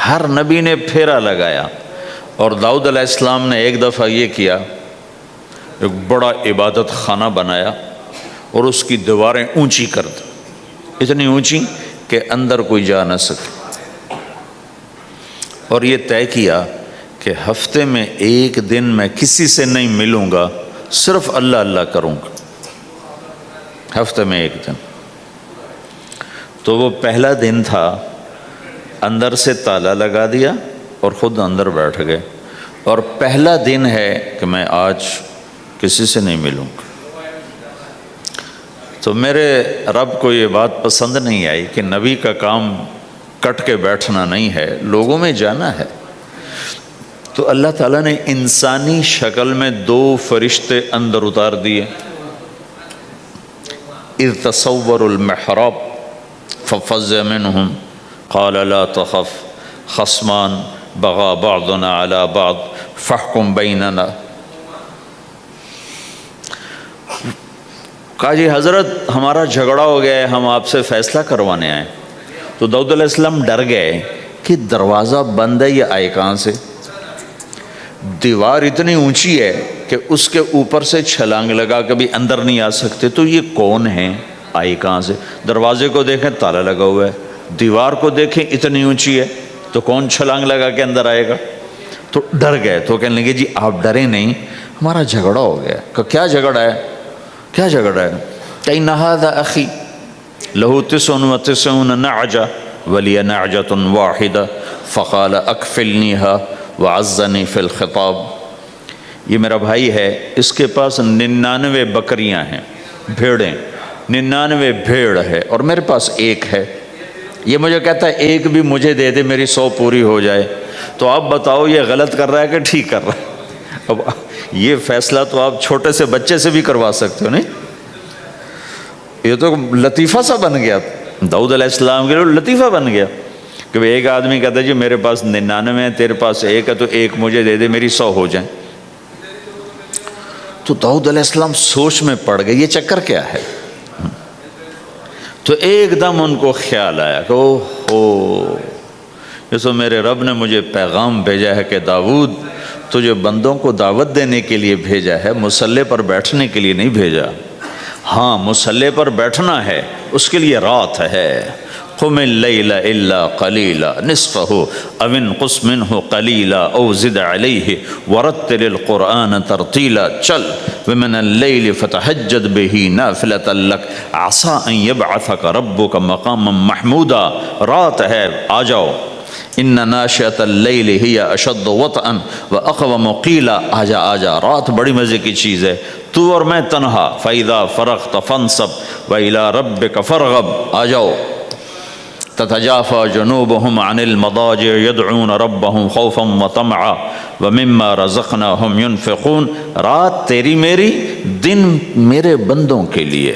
ہر نبی نے پھیرا لگایا، اور داؤد علیہ السلام نے ایک دفعہ یہ کیا، ایک بڑا عبادت خانہ بنایا اور اس کی دیواریں اونچی کر دی، اتنی اونچی کہ اندر کوئی جا نہ سکے، اور یہ طے کیا کہ ہفتے میں ایک دن میں کسی سے نہیں ملوں گا، صرف اللہ اللہ کروں گا، ہفتے میں ایک دن۔ تو وہ پہلا دن تھا، اندر سے تالا لگا دیا اور خود اندر بیٹھ گئے، اور پہلا دن ہے کہ میں آج کسی سے نہیں ملوں گا۔ تو میرے رب کو یہ بات پسند نہیں آئی کہ نبی کا کام کٹ کے بیٹھنا نہیں ہے، لوگوں میں جانا ہے۔ تو اللہ تعالیٰ نے انسانی شکل میں 2 فرشتے اندر اتار دیے۔ اذ تصور المحراب ففزع منهم قال لا تخف خصمان بغى بعضنا على بعض فاحكم بيننا۔ کہا جی حضرت ہمارا جھگڑا ہو گیا ہے، ہم آپ سے فیصلہ کروانے آئے۔ تو داؤد علیہ السلام ڈر گئے کہ دروازہ بند ہے، یہ آئے کہاں سے؟ دیوار اتنی اونچی ہے کہ اس کے اوپر سے چھلانگ لگا کے بھی اندر نہیں آ سکتے، تو یہ کون ہیں، آئی کہاں سے؟ دروازے کو دیکھیں تالا لگا ہوا ہے، دیوار کو دیکھیں اتنی اونچی ہے، تو کون چھلانگ لگا کے اندر آئے گا؟ تو ڈر گئے۔ تو کہنے لگے جی آپ ڈرے نہیں، ہمارا جھگڑا ہو گیا۔ کہ کیا جھگڑا ہے؟ کیا جھگڑا ہے؟ کہ ھذا اخی لہ 99 نعجہ ولی نعجۃ واحدہ فقال اکفلنیھا وعزنی فی الخطاب۔ یہ میرا بھائی ہے، اس کے پاس 99 بکریاں ہیں، بھیڑیں، 99 بھیڑ ہے، اور میرے پاس ایک ہے۔ یہ مجھے کہتا ہے ایک بھی مجھے دے دے، میری 100 پوری ہو جائے۔ تو آپ بتاؤ یہ غلط کر رہا ہے کہ ٹھیک کر رہا ہے؟ اب یہ فیصلہ تو آپ چھوٹے سے بچے سے بھی کروا سکتے ہو، نہیں؟ یہ تو لطیفہ سا بن گیا، داؤد علیہ السلام کے لیے لطیفہ بن گیا کہ ایک آدمی کہتا ہے جی میرے پاس 99 ہے، تیرے پاس ایک ہے، تو ایک مجھے دے دے، میری 100 ہو جائیں۔ تو داؤد علیہ السلام سوچ میں پڑ گئے، یہ چکر کیا ہے؟ تو ایک دم ان کو خیال آیا کہ اوہو، یہ تو میرے رب نے مجھے پیغام بھیجا ہے کہ داؤد تجھے بندوں کو دعوت دینے کے لیے بھیجا ہے، مصلی پر بیٹھنے کے لیے نہیں بھیجا۔ ہاں مصلی پر بیٹھنا ہے، اس کے لیے رات ہے۔ قم اللیل الا قلیلا نصفہ او انقص منہ قلیلا او زد علیہ ورتل القرآن ترتیلا۔ چل ومن اللیل فتہجد بہ نافلۃ لک عسیٰ ان یبعثک ربک مقاما محمودا۔ رات ہے، آ جاؤ۔ ان ناشئۃ اللیل ہی اشد وطئا واقوم قیلا۔ آجا آجا، رات بڑی مزے کی چیز ہے، تو اور میں تنہا۔ فاذا فرغت فانصب والى ربک فارغب۔ آ جاؤ۔ تتجافى جنوبهم عن المضاجع يدعون ربهم خوفا وطمعا ومما رزقناهم ينفقون۔ رات تیری میری، دن میرے بندوں کے لیے۔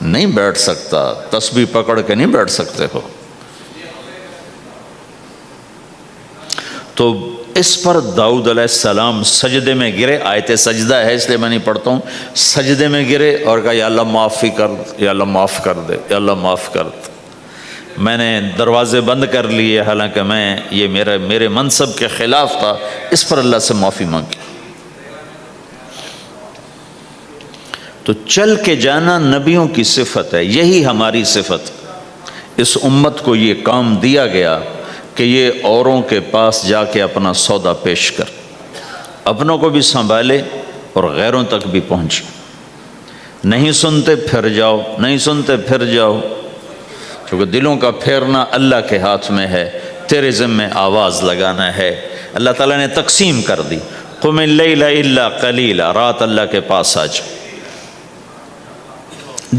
نہیں بیٹھ سکتا، تسبیح پکڑ کے نہیں بیٹھ سکتے ہو۔ تو اس پر داؤد علیہ السلام سجدے میں گرے۔ آیت سجدہ ہے اس لیے میں نہیں پڑھتا ہوں۔ سجدے میں گرے اور کہا یا اللہ معافی کر، یا اللہ معاف کر دے، یا اللہ معاف کر دے۔ میں نے دروازے بند کر لیے، حالانکہ یہ میرے منصب کے خلاف تھا، اس پر اللہ سے معافی مانگی۔ تو چل کے جانا نبیوں کی صفت ہے، یہی ہماری صفت۔ اس امت کو یہ کام دیا گیا کہ یہ اوروں کے پاس جا کے اپنا سودا پیش کر، اپنوں کو بھی سنبھالے اور غیروں تک بھی پہنچے۔ نہیں سنتے پھر جاؤ، نہیں سنتے پھر جاؤ، کیونکہ دلوں کا پھیرنا اللہ کے ہاتھ میں ہے، تیرے ذمہ آواز لگانا ہے۔ اللہ تعالیٰ نے تقسیم کر دی، قم اللیل الا قلیلا، رات اللہ کے پاس آ جا۔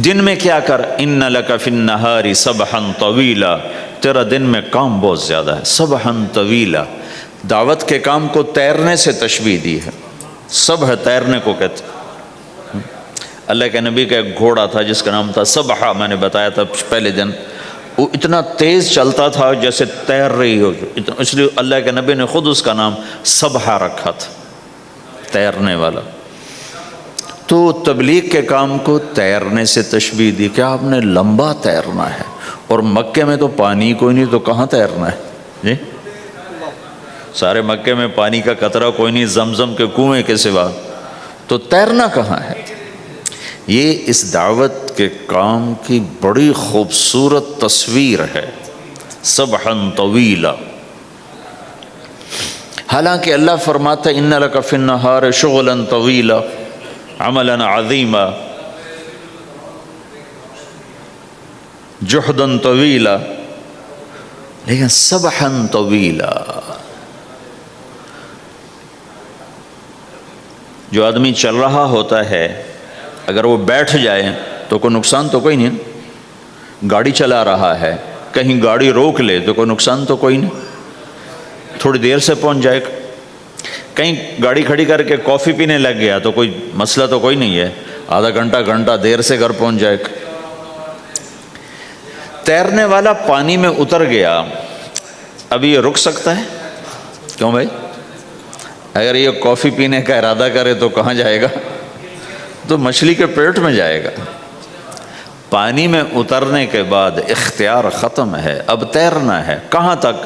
دن میں کیا کر، ان لک فی النہار سبحا طویلا، تیرا دن میں کام بہت زیادہ ہے۔ سبحا طویلا، دعوت کے کام کو تیرنے سے تشبیہ دی ہے۔ سبح تیرنے کو کہتے ہیں۔ اللہ کے نبی کا ایک گھوڑا تھا جس کا نام تھا سبحہ، میں نے بتایا تھا پہلے دن، وہ اتنا تیز چلتا تھا جیسے تیر رہی ہو، اس لیے اللہ کے نبی نے خود اس کا نام سبحہ رکھا تھا، تیرنے والا۔ تو تبلیغ کے کام کو تیرنے سے تشبیہ دی کہ آپ نے لمبا تیرنا ہے، اور مکے میں تو پانی کوئی نہیں، تو کہاں تیرنا ہے؟ جی سارے مکے میں پانی کا قطرہ کوئی نہیں زمزم کے کنویں کے سوا، تو تیرنا کہاں ہے؟ یہ اس دعوت کے کام کی بڑی خوبصورت تصویر ہے، سبحاً طویلا۔ حالانکہ اللہ فرماتا ہے ان لک فی النہار شغلا طویلا عملا عظیما جہدا طویلا، لیکن سبحاً طویلا۔ جو آدمی چل رہا ہوتا ہے اگر وہ بیٹھ جائے تو کوئی نقصان تو کوئی نہیں، گاڑی چلا رہا ہے کہیں گاڑی روک لے تو کوئی نقصان تو کوئی نہیں، تھوڑی دیر سے پہنچ جائے گا۔ کہیں گاڑی کھڑی کر کے کافی پینے لگ گیا تو کوئی مسئلہ تو کوئی نہیں ہے، آدھا گھنٹہ دیر سے گھر پہنچ جائے گا۔ تیرنے والا پانی میں اتر گیا، اب یہ رک سکتا ہے؟ کیوں بھائی؟ اگر یہ کافی پینے کا ارادہ کرے تو کہاں جائے گا؟ تو مچھلی کے پیٹ میں جائے گا۔ پانی میں اترنے کے بعد اختیار ختم ہے، اب تیرنا ہے۔ کہاں تک؟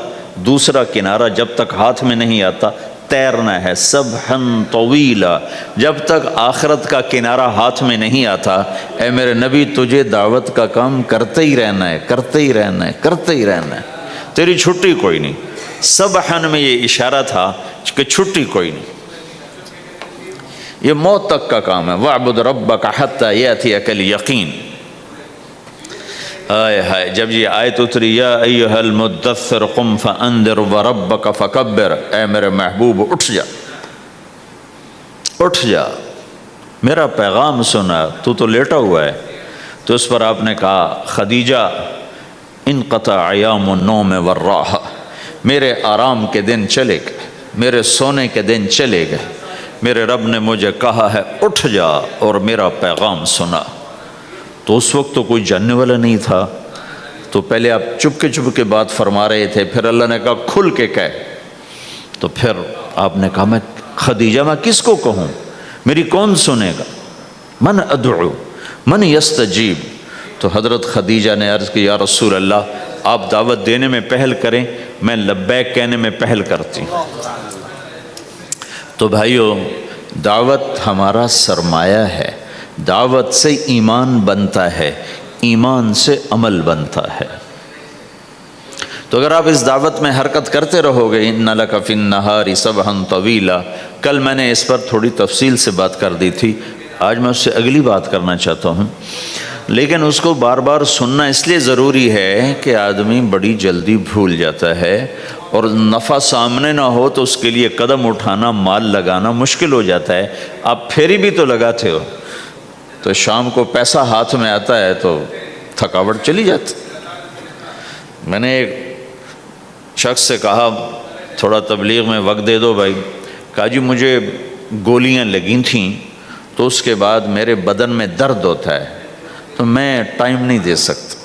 دوسرا کنارہ جب تک ہاتھ میں نہیں آتا تیرنا ہے، سبحاً طویلا، جب تک آخرت کا کنارہ ہاتھ میں نہیں آتا۔ اے میرے نبی تجھے دعوت کا کام کرتے ہی رہنا ہے، کرتے ہی رہنا ہے، کرتے ہی رہنا ہے، تیری چھٹی کوئی نہیں۔ سبحاً میں یہ اشارہ تھا کہ چھٹی کوئی نہیں، یہ موت تک کا کام ہے۔ وَاعْبُدْ رَبَّكَ حَتَّى يَأْتِيَكَ الْيَقِينُ۔ آئے ہائے، جب یہ آیت اتری یا ایھا المدثر قم فانذر وربک فکبر، اے میرے محبوب اٹھ جا، اٹھ جا، میرا پیغام سنا، تو لیٹا ہوا ہے۔ تو اس پر آپ نے کہا خدیجہ انقطع ایام النوم والراحہ، میرے آرام کے دن چلے گئے، میرے سونے کے دن چلے گئے، میرے رب نے مجھے کہا ہے اٹھ جا اور میرا پیغام سنا۔ تو اس وقت تو کوئی جاننے والا نہیں تھا، تو پہلے آپ چپ کے بات فرما رہے تھے، پھر اللہ نے کہا کھل کے کہہ، تو پھر آپ نے کہا میں خدیجہ میں کس کو کہوں، میری کون سنے گا، من ادعو من یستجیب۔ تو حضرت خدیجہ نے عرض کی یا رسول اللہ آپ دعوت دینے میں پہل کریں، میں لبیک کہنے میں پہل کرتی ہوں۔ تو بھائیو دعوت ہمارا سرمایہ ہے، دعوت سے ایمان بنتا ہے، ایمان سے عمل بنتا ہے۔ تو اگر آپ اس دعوت میں حرکت کرتے رہو گے، ان لک فی النہار سبحا طویلا، کل میں نے اس پر تھوڑی تفصیل سے بات کر دی تھی، آج میں اس سے اگلی بات کرنا چاہتا ہوں، لیکن اس کو بار بار سننا اس لیے ضروری ہے کہ آدمی بڑی جلدی بھول جاتا ہے، اور نفع سامنے نہ ہو تو اس کے لیے قدم اٹھانا، مال لگانا مشکل ہو جاتا ہے۔ آپ پھیری بھی تو لگاتے ہو، تو شام کو پیسہ ہاتھ میں آتا ہے تو تھکاوٹ چلی جاتی۔ میں نے ایک شخص سے کہا تھوڑا تبلیغ میں وقت دے دو بھائی، کہا جی مجھے گولیاں لگی تھیں تو اس کے بعد میرے بدن میں درد ہوتا ہے تو میں ٹائم نہیں دے سکتا،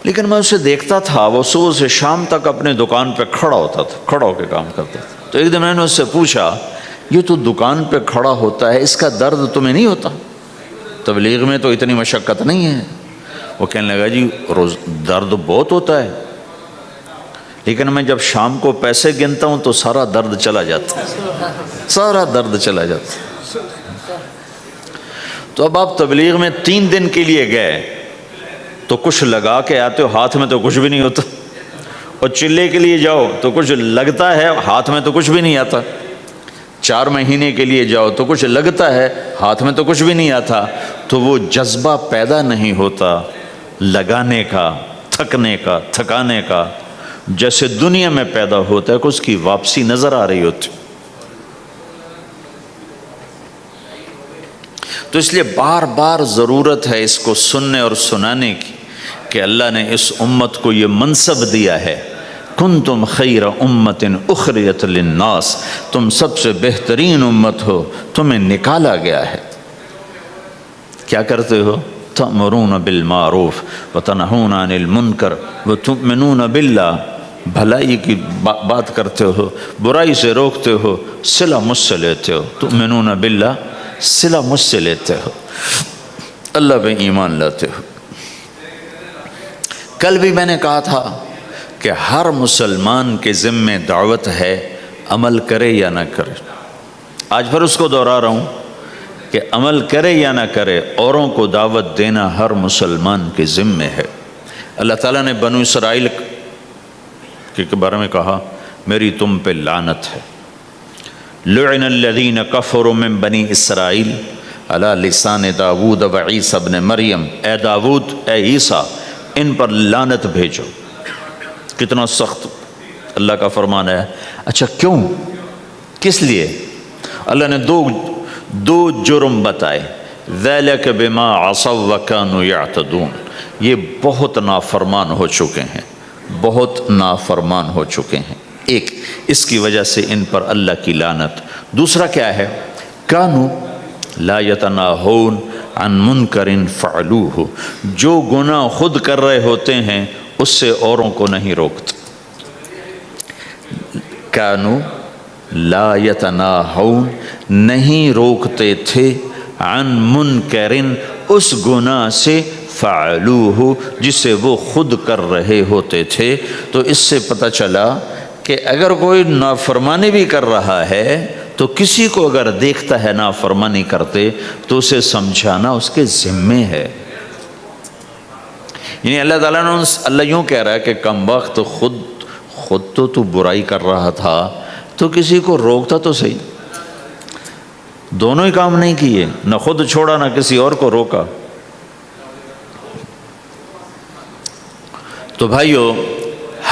لیکن میں اسے دیکھتا تھا وہ صبح سے شام تک اپنے دکان پہ کھڑا ہوتا تھا، کھڑا ہو کے کام کرتا تھا۔ تو ایک دن میں نے اس سے پوچھا یہ تو دکان پہ کھڑا ہوتا ہے، اس کا درد تمہیں نہیں ہوتا؟ تبلیغ میں تو اتنی مشقت نہیں ہے۔ وہ کہنے لگا جی روز درد بہت ہوتا ہے، لیکن میں جب شام کو پیسے گنتا ہوں تو سارا درد چلا جاتا، سارا درد چلا جاتا۔ تو اب آپ تبلیغ میں 3 دن کے لیے گئے تو کچھ لگا کے آتے ہو، ہاتھ میں تو کچھ بھی نہیں ہوتا، اور چلے کے لیے جاؤ تو کچھ لگتا ہے، ہاتھ میں تو کچھ بھی نہیں آتا۔ 4 مہینے کے لیے جاؤ تو کچھ لگتا ہے، ہاتھ میں تو کچھ بھی نہیں آتا۔ تو وہ جذبہ پیدا نہیں ہوتا لگانے کا، تھکنے کا، تھکانے کا، جیسے دنیا میں پیدا ہوتا ہے کہ اس کی واپسی نظر آ رہی ہوتی۔ تو اس لیے بار بار ضرورت ہے اس کو سننے اور سنانے کی کہ اللہ نے اس امت کو یہ منصب دیا ہے، کنتم خیر امت اخرجت للناس، تم سب سے بہترین امت ہو، تمہیں نکالا گیا ہے۔ کیا کرتے ہو؟ تأمرون بالمعروف وتنہون عن المنکر وتؤمنون باللہ، بھلائی کی بات کرتے ہو، برائی سے روکتے ہو، صلہ مجھ سے لیتے ہو، تؤمنون باللہ، صلہ مجھ سے لیتے ہو، اللہ پہ ایمان لاتے ہو۔ کل بھی میں نے کہا تھا کہ ہر مسلمان کے ذمے دعوت ہے، عمل کرے یا نہ کرے۔ آج پھر اس کو دہرا رہا ہوں کہ عمل کرے یا نہ کرے، اوروں کو دعوت دینا ہر مسلمان کے ذمے ہے۔ اللہ تعالیٰ نے بنو اسرائیل کے بارے میں کہا میری تم پہ لعنت ہے، لعن الذین کفروا من بنی اسرائیل علی لسان داود و عیسیٰ ابن مریم، اے داود اے عیسیٰ ان پر لعنت بھیجو۔ کتنا سخت اللہ کا فرمان ہے۔ اچھا کیوں، کس لیے؟ اللہ نے دو جرم بتائے، ذَلِكَ بِمَا عَصَوْا وَكَانُوا يَعْتَدُونَ، یہ بہت نافرمان ہو چکے ہیں، بہت نافرمان ہو چکے ہیں۔ ایک اس کی وجہ سے ان پر اللہ کی لعنت۔ دوسرا کیا ہے؟ کانوا لا یتناہون عن منکر فعلوہ، جو گناہ خود کر رہے ہوتے ہیں اس سے اوروں کو نہیں روکتے۔ کانوا لا یتناہون، نہیں روکتے تھے، عن منکر، اس گناہ سے، فعلوہ، جسے وہ خود کر رہے ہوتے تھے۔ تو اس سے پتہ چلا کہ اگر کوئی نافرمانی بھی کر رہا ہے تو کسی کو اگر دیکھتا ہے نافرمانی کرتے تو اسے سمجھانا اس کے ذمے ہے۔ یعنی اللہ تعالیٰ نے اللہ یوں کہہ رہا ہے کہ کم وقت خود تو برائی کر رہا تھا تو کسی کو روکتا تو صحیح۔ دونوں ہی کام نہیں کیے، نہ خود چھوڑا نہ کسی اور کو روکا۔ تو بھائیو،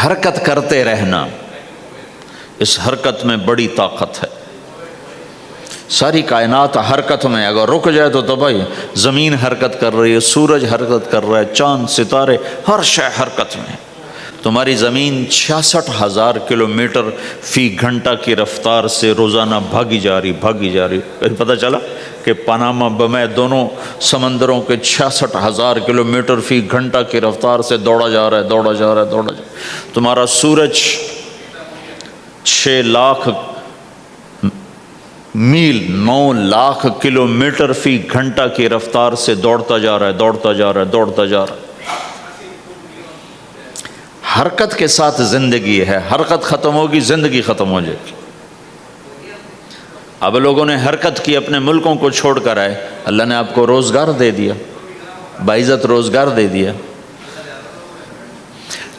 حرکت کرتے رہنا، اس حرکت میں بڑی طاقت ہے۔ ساری کائنات حرکت میں، اگر رک جائے تو تباہی۔ زمین حرکت کر رہی ہے، سورج حرکت کر رہا ہے، چاند ستارے، ہر شے حرکت میں۔ تمہاری زمین 66,000 کلومیٹر فی گھنٹہ کی رفتار سے روزانہ بھاگی جا رہی۔ کہیں پتہ چلا کہ پاناما بمے دونوں سمندروں کے 66,000 کلومیٹر فی گھنٹہ کی رفتار سے دوڑا جا رہا ہے۔ تمہارا سورج 6 لاکھ میل 9 لاکھ کلومیٹر فی گھنٹہ کی رفتار سے دوڑتا جا رہا ہے۔ حرکت کے ساتھ زندگی ہے، حرکت ختم ہوگی زندگی ختم ہو جائے گی۔ اب لوگوں نے حرکت کی، اپنے ملکوں کو چھوڑ کر آئے، اللہ نے آپ کو روزگار دے دیا، باعزت روزگار دے دیا۔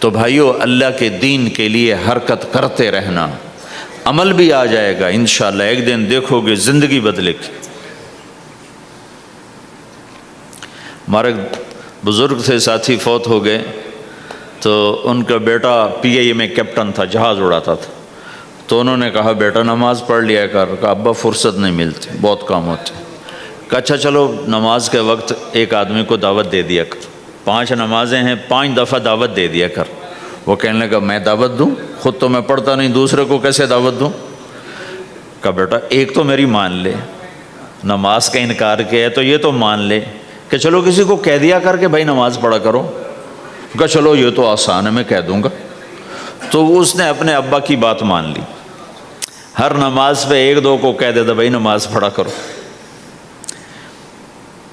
تو بھائیو، اللہ کے دین کے لیے حرکت کرتے رہنا، عمل بھی آ جائے گا انشاءاللہ، ایک دن دیکھو گے زندگی بدلے گی۔ ہمارے بزرگ تھے، ساتھی فوت ہو گئے، تو ان کا بیٹا PIA میں کیپٹن تھا، جہاز اڑاتا تھا۔ تو انہوں نے کہا بیٹا نماز پڑھ لیا کر۔ کہا ابا فرصت نہیں ملتی، بہت کام ہوتے۔ کہا اچھا چلو نماز کے وقت ایک آدمی کو دعوت دے دیا کر، 5 نمازیں ہیں، 5 دفعہ دعوت دے دیا کر۔ وہ کہنے لگا میں دعوت دوں؟ خود تو میں پڑھتا نہیں، دوسرے کو کیسے دعوت دوں؟ کہا بیٹا ایک تو میری مان لے، نماز کا انکار کیا ہے تو یہ تو مان لے کہ چلو کسی کو کہہ دیا کر کہ بھائی نماز پڑھا کرو۔ کہا چلو یہ تو آسان ہے، میں کہہ دوں گا۔ تو اس نے اپنے ابا کی بات مان لی، ہر نماز پہ 1-2 کو کہہ دیتا بھائی نماز پڑھا کرو۔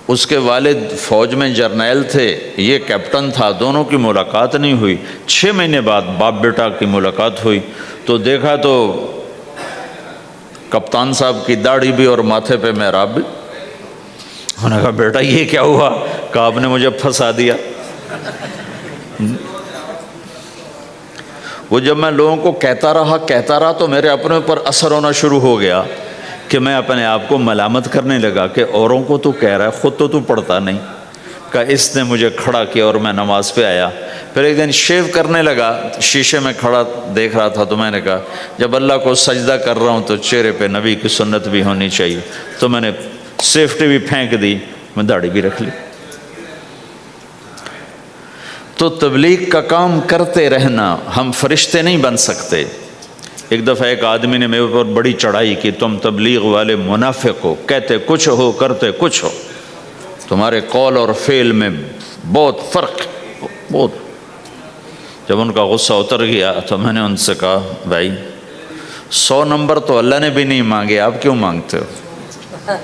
اس کے والد فوج میں جرنیل تھے، یہ کیپٹن تھا، دونوں کی ملاقات نہیں ہوئی۔ 6 مہینے بعد باپ بیٹا کی ملاقات ہوئی تو دیکھا تو کپتان صاحب کی داڑھی بھی اور ماتھے پہ محراب بھی۔ انہوں نے کہا بیٹا یہ کیا ہوا؟ کہا آپ نے مجھے پھنسا دیا۔ وہ جب میں لوگوں کو کہتا رہا تو میرے اپنے اوپر اثر ہونا شروع ہو گیا کہ میں اپنے آپ کو ملامت کرنے لگا کہ اوروں کو تو کہہ رہا ہے، خود تو پڑھتا نہیں۔ کہ اس نے مجھے کھڑا کیا اور میں نماز پہ آیا۔ پھر ایک دن شیو کرنے لگا، شیشے میں کھڑا دیکھ رہا تھا تو میں نے کہا جب اللہ کو سجدہ کر رہا ہوں تو چہرے پہ نبی کی سنت بھی ہونی چاہیے، تو میں نے سیفٹی بھی پھینک دی، میں داڑھی بھی رکھ لی۔ تو تبلیغ کا کام کرتے رہنا، ہم فرشتے نہیں بن سکتے۔ ایک دفعہ ایک آدمی نے میرے اوپر بڑی چڑھائی کی، تم تبلیغ والے منافق ہو، کہتے کچھ ہو کرتے کچھ ہو، تمہارے قول اور فعل میں بہت فرق بہت۔ جب ان کا غصہ اتر گیا تو میں نے ان سے کہا بھائی 100 نمبر تو اللہ نے بھی نہیں مانگے، آپ کیوں مانگتے ہو؟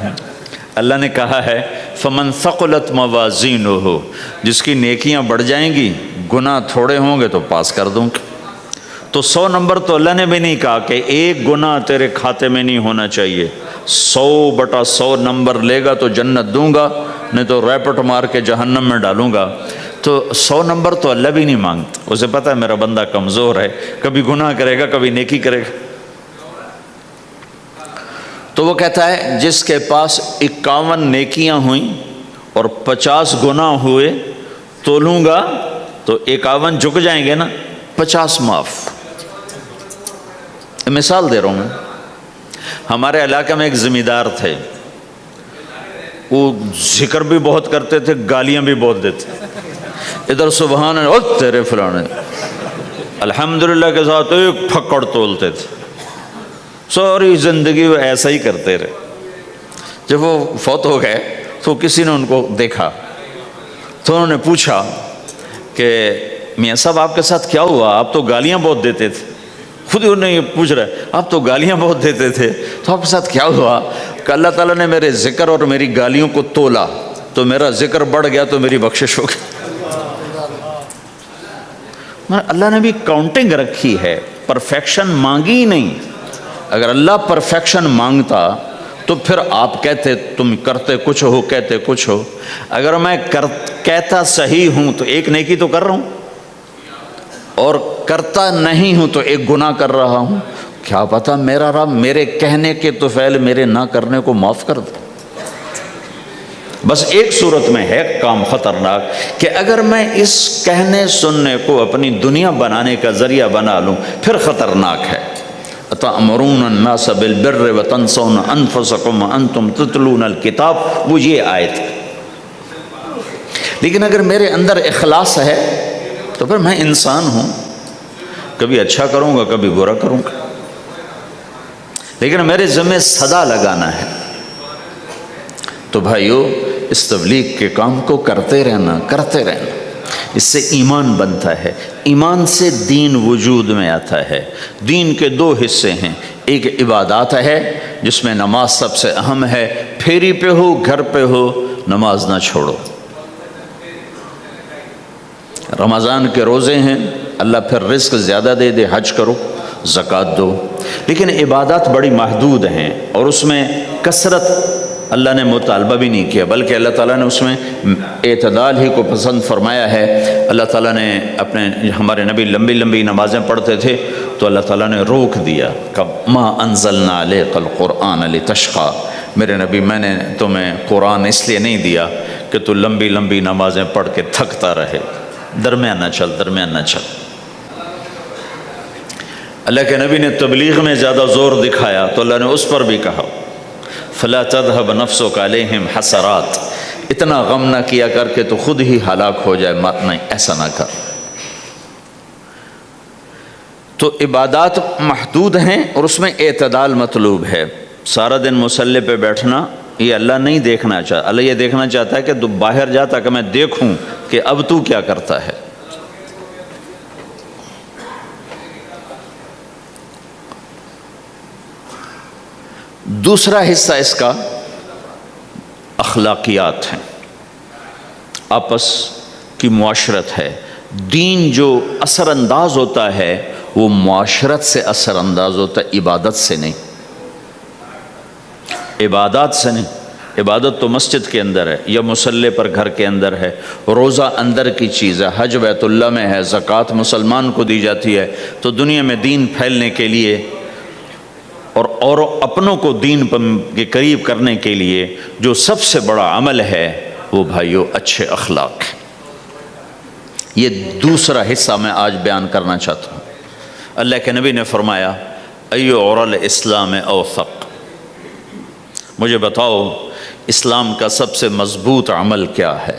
اللہ نے کہا ہے فمن ثقلت موازینہ، جس کی نیکیاں بڑھ جائیں گی، گناہ تھوڑے ہوں گے تو پاس کر دوں گا۔ تو 100 نمبر تو اللہ نے بھی نہیں کہا کہ ایک گناہ تیرے کھاتے میں نہیں ہونا چاہیے، 100/100 نمبر لے گا تو جنت دوں گا، نہیں تو ریپٹ مار کے جہنم میں ڈالوں گا۔ تو 100 نمبر تو اللہ بھی نہیں مانگتا، اسے پتہ ہے میرا بندہ کمزور ہے، کبھی گناہ کرے گا کبھی نیکی کرے گا۔ تو وہ کہتا ہے جس کے پاس 51 نیکیاں ہوئیں اور 50 گناہ ہوئے، تولوں گا تو 51 جھک جائیں گے نا، 50 معاف۔ مثال دے رہا ہوں میں، ہمارے علاقے میں ایک زمیندار تھے، وہ ذکر بھی بہت کرتے تھے، گالیاں بھی بہت دیتے، ادھر سبحان اللہ تیرے فلانے، الحمدللہ کے ساتھ ایک پھکڑ تولتے تھے، ساری زندگی وہ ایسا ہی کرتے رہے۔ جب وہ فوت ہو گئے تو کسی نے ان کو دیکھا تو انہوں نے پوچھا کہ میاں صاحب آپ کے ساتھ کیا ہوا، آپ تو گالیاں بہت دیتے تھے، خود ہی انہیں یہ پوچھ رہے آپ تو گالیاں بہت دیتے تھے، تو آپ کے ساتھ کیا ہوا؟ کہ اللہ تعالیٰ نے میرے ذکر اور میری گالیوں کو تولا تو میرا ذکر بڑھ گیا تو میری بخشش ہو گئی۔ اللہ نے بھی کاؤنٹنگ رکھی ہے، پرفیکشن مانگی ہی نہیں۔ اگر اللہ پرفیکشن مانگتا تو پھر آپ کہتے تم کرتے کچھ ہو کہتے کچھ ہو۔ اگر میں کہتا صحیح ہوں تو ایک نیکی تو کر رہا ہوں، اور کرتا نہیں ہوں تو ایک گناہ کر رہا ہوں، کیا پتا میرا رب میرے کہنے کے تو فعل میرے نہ کرنے کو معاف کر دے۔ بس ایک صورت میں ہے کام خطرناک کہ اگر میں اس کہنے سننے کو اپنی دنیا بنانے کا ذریعہ بنا لوں پھر خطرناک ہے۔ أَتَأْمُرُونَ النَّاسَ بِالْبِرِّ وَتَنْسَوْنَ أَنفُسَكُمْ وَأَنْتُمْ تُتْلُونَ الْكِتَابَ، وہ یہ آیت ہے۔ لیکن اگر میرے اندر اخلاص ہے تو پھر میں انسان ہوں، کبھی اچھا کروں گا کبھی برا کروں گا، لیکن میرے ذمہ صدا لگانا ہے۔ تو بھائیو اس تبلیغ کے کام کو کرتے رہنا، اس سے ایمان بنتا ہے، ایمان سے دین وجود میں آتا ہے۔ دین کے 2 حصے ہیں، ایک عبادات ہے جس میں نماز سب سے اہم ہے، پھیری پہ ہو گھر پہ ہو نماز نہ چھوڑو۔ رمضان کے روزے ہیں، اللہ پھر رزق زیادہ دے دے، حج کرو، زکوٰۃ دو، لیکن عبادات بڑی محدود ہیں اور اس میں کثرت اللہ نے مطالبہ بھی نہیں کیا، بلکہ اللہ تعالیٰ نے اس میں اعتدال ہی کو پسند فرمایا ہے۔ اللہ تعالیٰ نے ہمارے نبی لمبی لمبی نمازیں پڑھتے تھے تو اللہ تعالیٰ نے روک دیا کہ ما انزلنا علیک القرآن لتشقی، میرے نبی میں نے تمہیں قرآن اس لیے نہیں دیا کہ تو لمبی لمبی نمازیں پڑھ کے تھکتا رہے، درمیان نہ چل۔ اللہ کے نبی نے تبلیغ میں زیادہ زور دکھایا تو اللہ نے اس پر بھی کہا فلا تذهب نفسك علیہم حسرات، اتنا غم نہ کیا کر کے تو خود ہی ہلاک ہو جائے، نہیں ایسا نہ کر۔ تو عبادات محدود ہیں اور اس میں اعتدال مطلوب ہے۔ سارا دن مصلی پہ بیٹھنا یہ اللہ نہیں دیکھنا چاہتا، اللہ یہ دیکھنا چاہتا ہے کہ تو باہر جاتا کہ میں دیکھوں کہ اب تو کیا کرتا ہے۔ دوسرا حصہ اس کا اخلاقیات ہیں، آپس کی معاشرت ہے۔ دین جو اثر انداز ہوتا ہے وہ معاشرت سے اثر انداز ہوتا ہے، عبادت سے نہیں، عبادات سے نہیں۔ عبادت تو مسجد کے اندر ہے یا مصلی پر گھر کے اندر ہے، روزہ اندر کی چیز ہے، حج بیت اللہ میں ہے، زکوٰۃ مسلمان کو دی جاتی ہے۔ تو دنیا میں دین پھیلنے کے لیے اور اپنوں کو دین کے قریب کرنے کے لیے جو سب سے بڑا عمل ہے وہ بھائیو اچھے اخلاق ہے۔ یہ دوسرا حصہ میں آج بیان کرنا چاہتا ہوں۔ اللہ کے نبی نے فرمایا ایو عرل اسلام اوثق، مجھے بتاؤ اسلام کا سب سے مضبوط عمل کیا ہے؟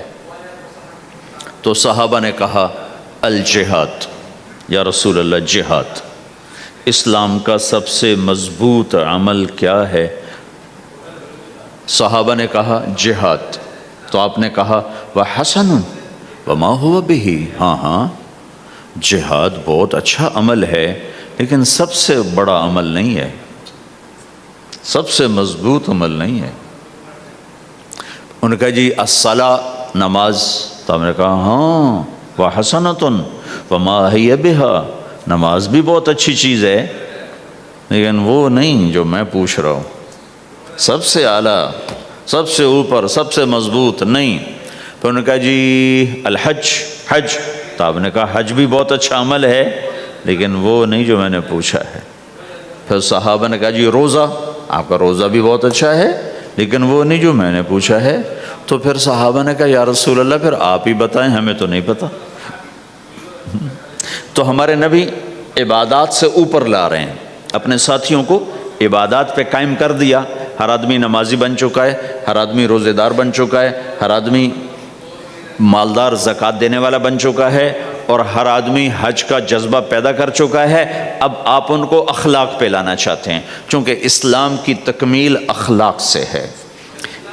تو صحابہ نے کہا الجہاد، یا رسول اللہ جہاد۔ اسلام کا سب سے مضبوط عمل کیا ہے؟ صحابہ نے کہا جہاد۔ تو آپ نے کہا وَحَسَنٌ وَمَا هُوَ بِهِ، ہاں جہاد بہت اچھا عمل ہے لیکن سب سے بڑا عمل نہیں ہے، سب سے مضبوط عمل نہیں ہے۔ انہوں نے کہا جی الصلاۃ، نماز۔ تو ہم نے کہا ہاں وَحَسَنَةٌ وَمَا هِيَ بِهَا، نماز بھی بہت اچھی چیز ہے لیکن وہ نہیں جو میں پوچھ رہا ہوں، سب سے اعلیٰ، سب سے اوپر، سب سے مضبوط نہیں۔ پھر انہوں نے کہا جی الحج، حج، تو آپ نے کہا حج بھی بہت اچھا عمل ہے لیکن وہ نہیں جو میں نے پوچھا ہے۔ پھر صحابہ نے کہا جی روزہ، آپ کا روزہ بھی بہت اچھا ہے لیکن وہ نہیں جو میں نے پوچھا ہے۔ تو پھر صحابہ نے کہا یا رسول اللہ پھر آپ ہی بتائیں، ہمیں تو نہیں پتہ۔ تو ہمارے نبی عبادات سے اوپر لا رہے ہیں، اپنے ساتھیوں کو عبادات پہ قائم کر دیا۔ ہر آدمی نمازی بن چکا ہے، ہر آدمی روزے دار بن چکا ہے، ہر آدمی مالدار زکوٰۃ دینے والا بن چکا ہے، اور ہر آدمی حج کا جذبہ پیدا کر چکا ہے۔ اب آپ ان کو اخلاق پہ لانا چاہتے ہیں، چونکہ اسلام کی تکمیل اخلاق سے ہے۔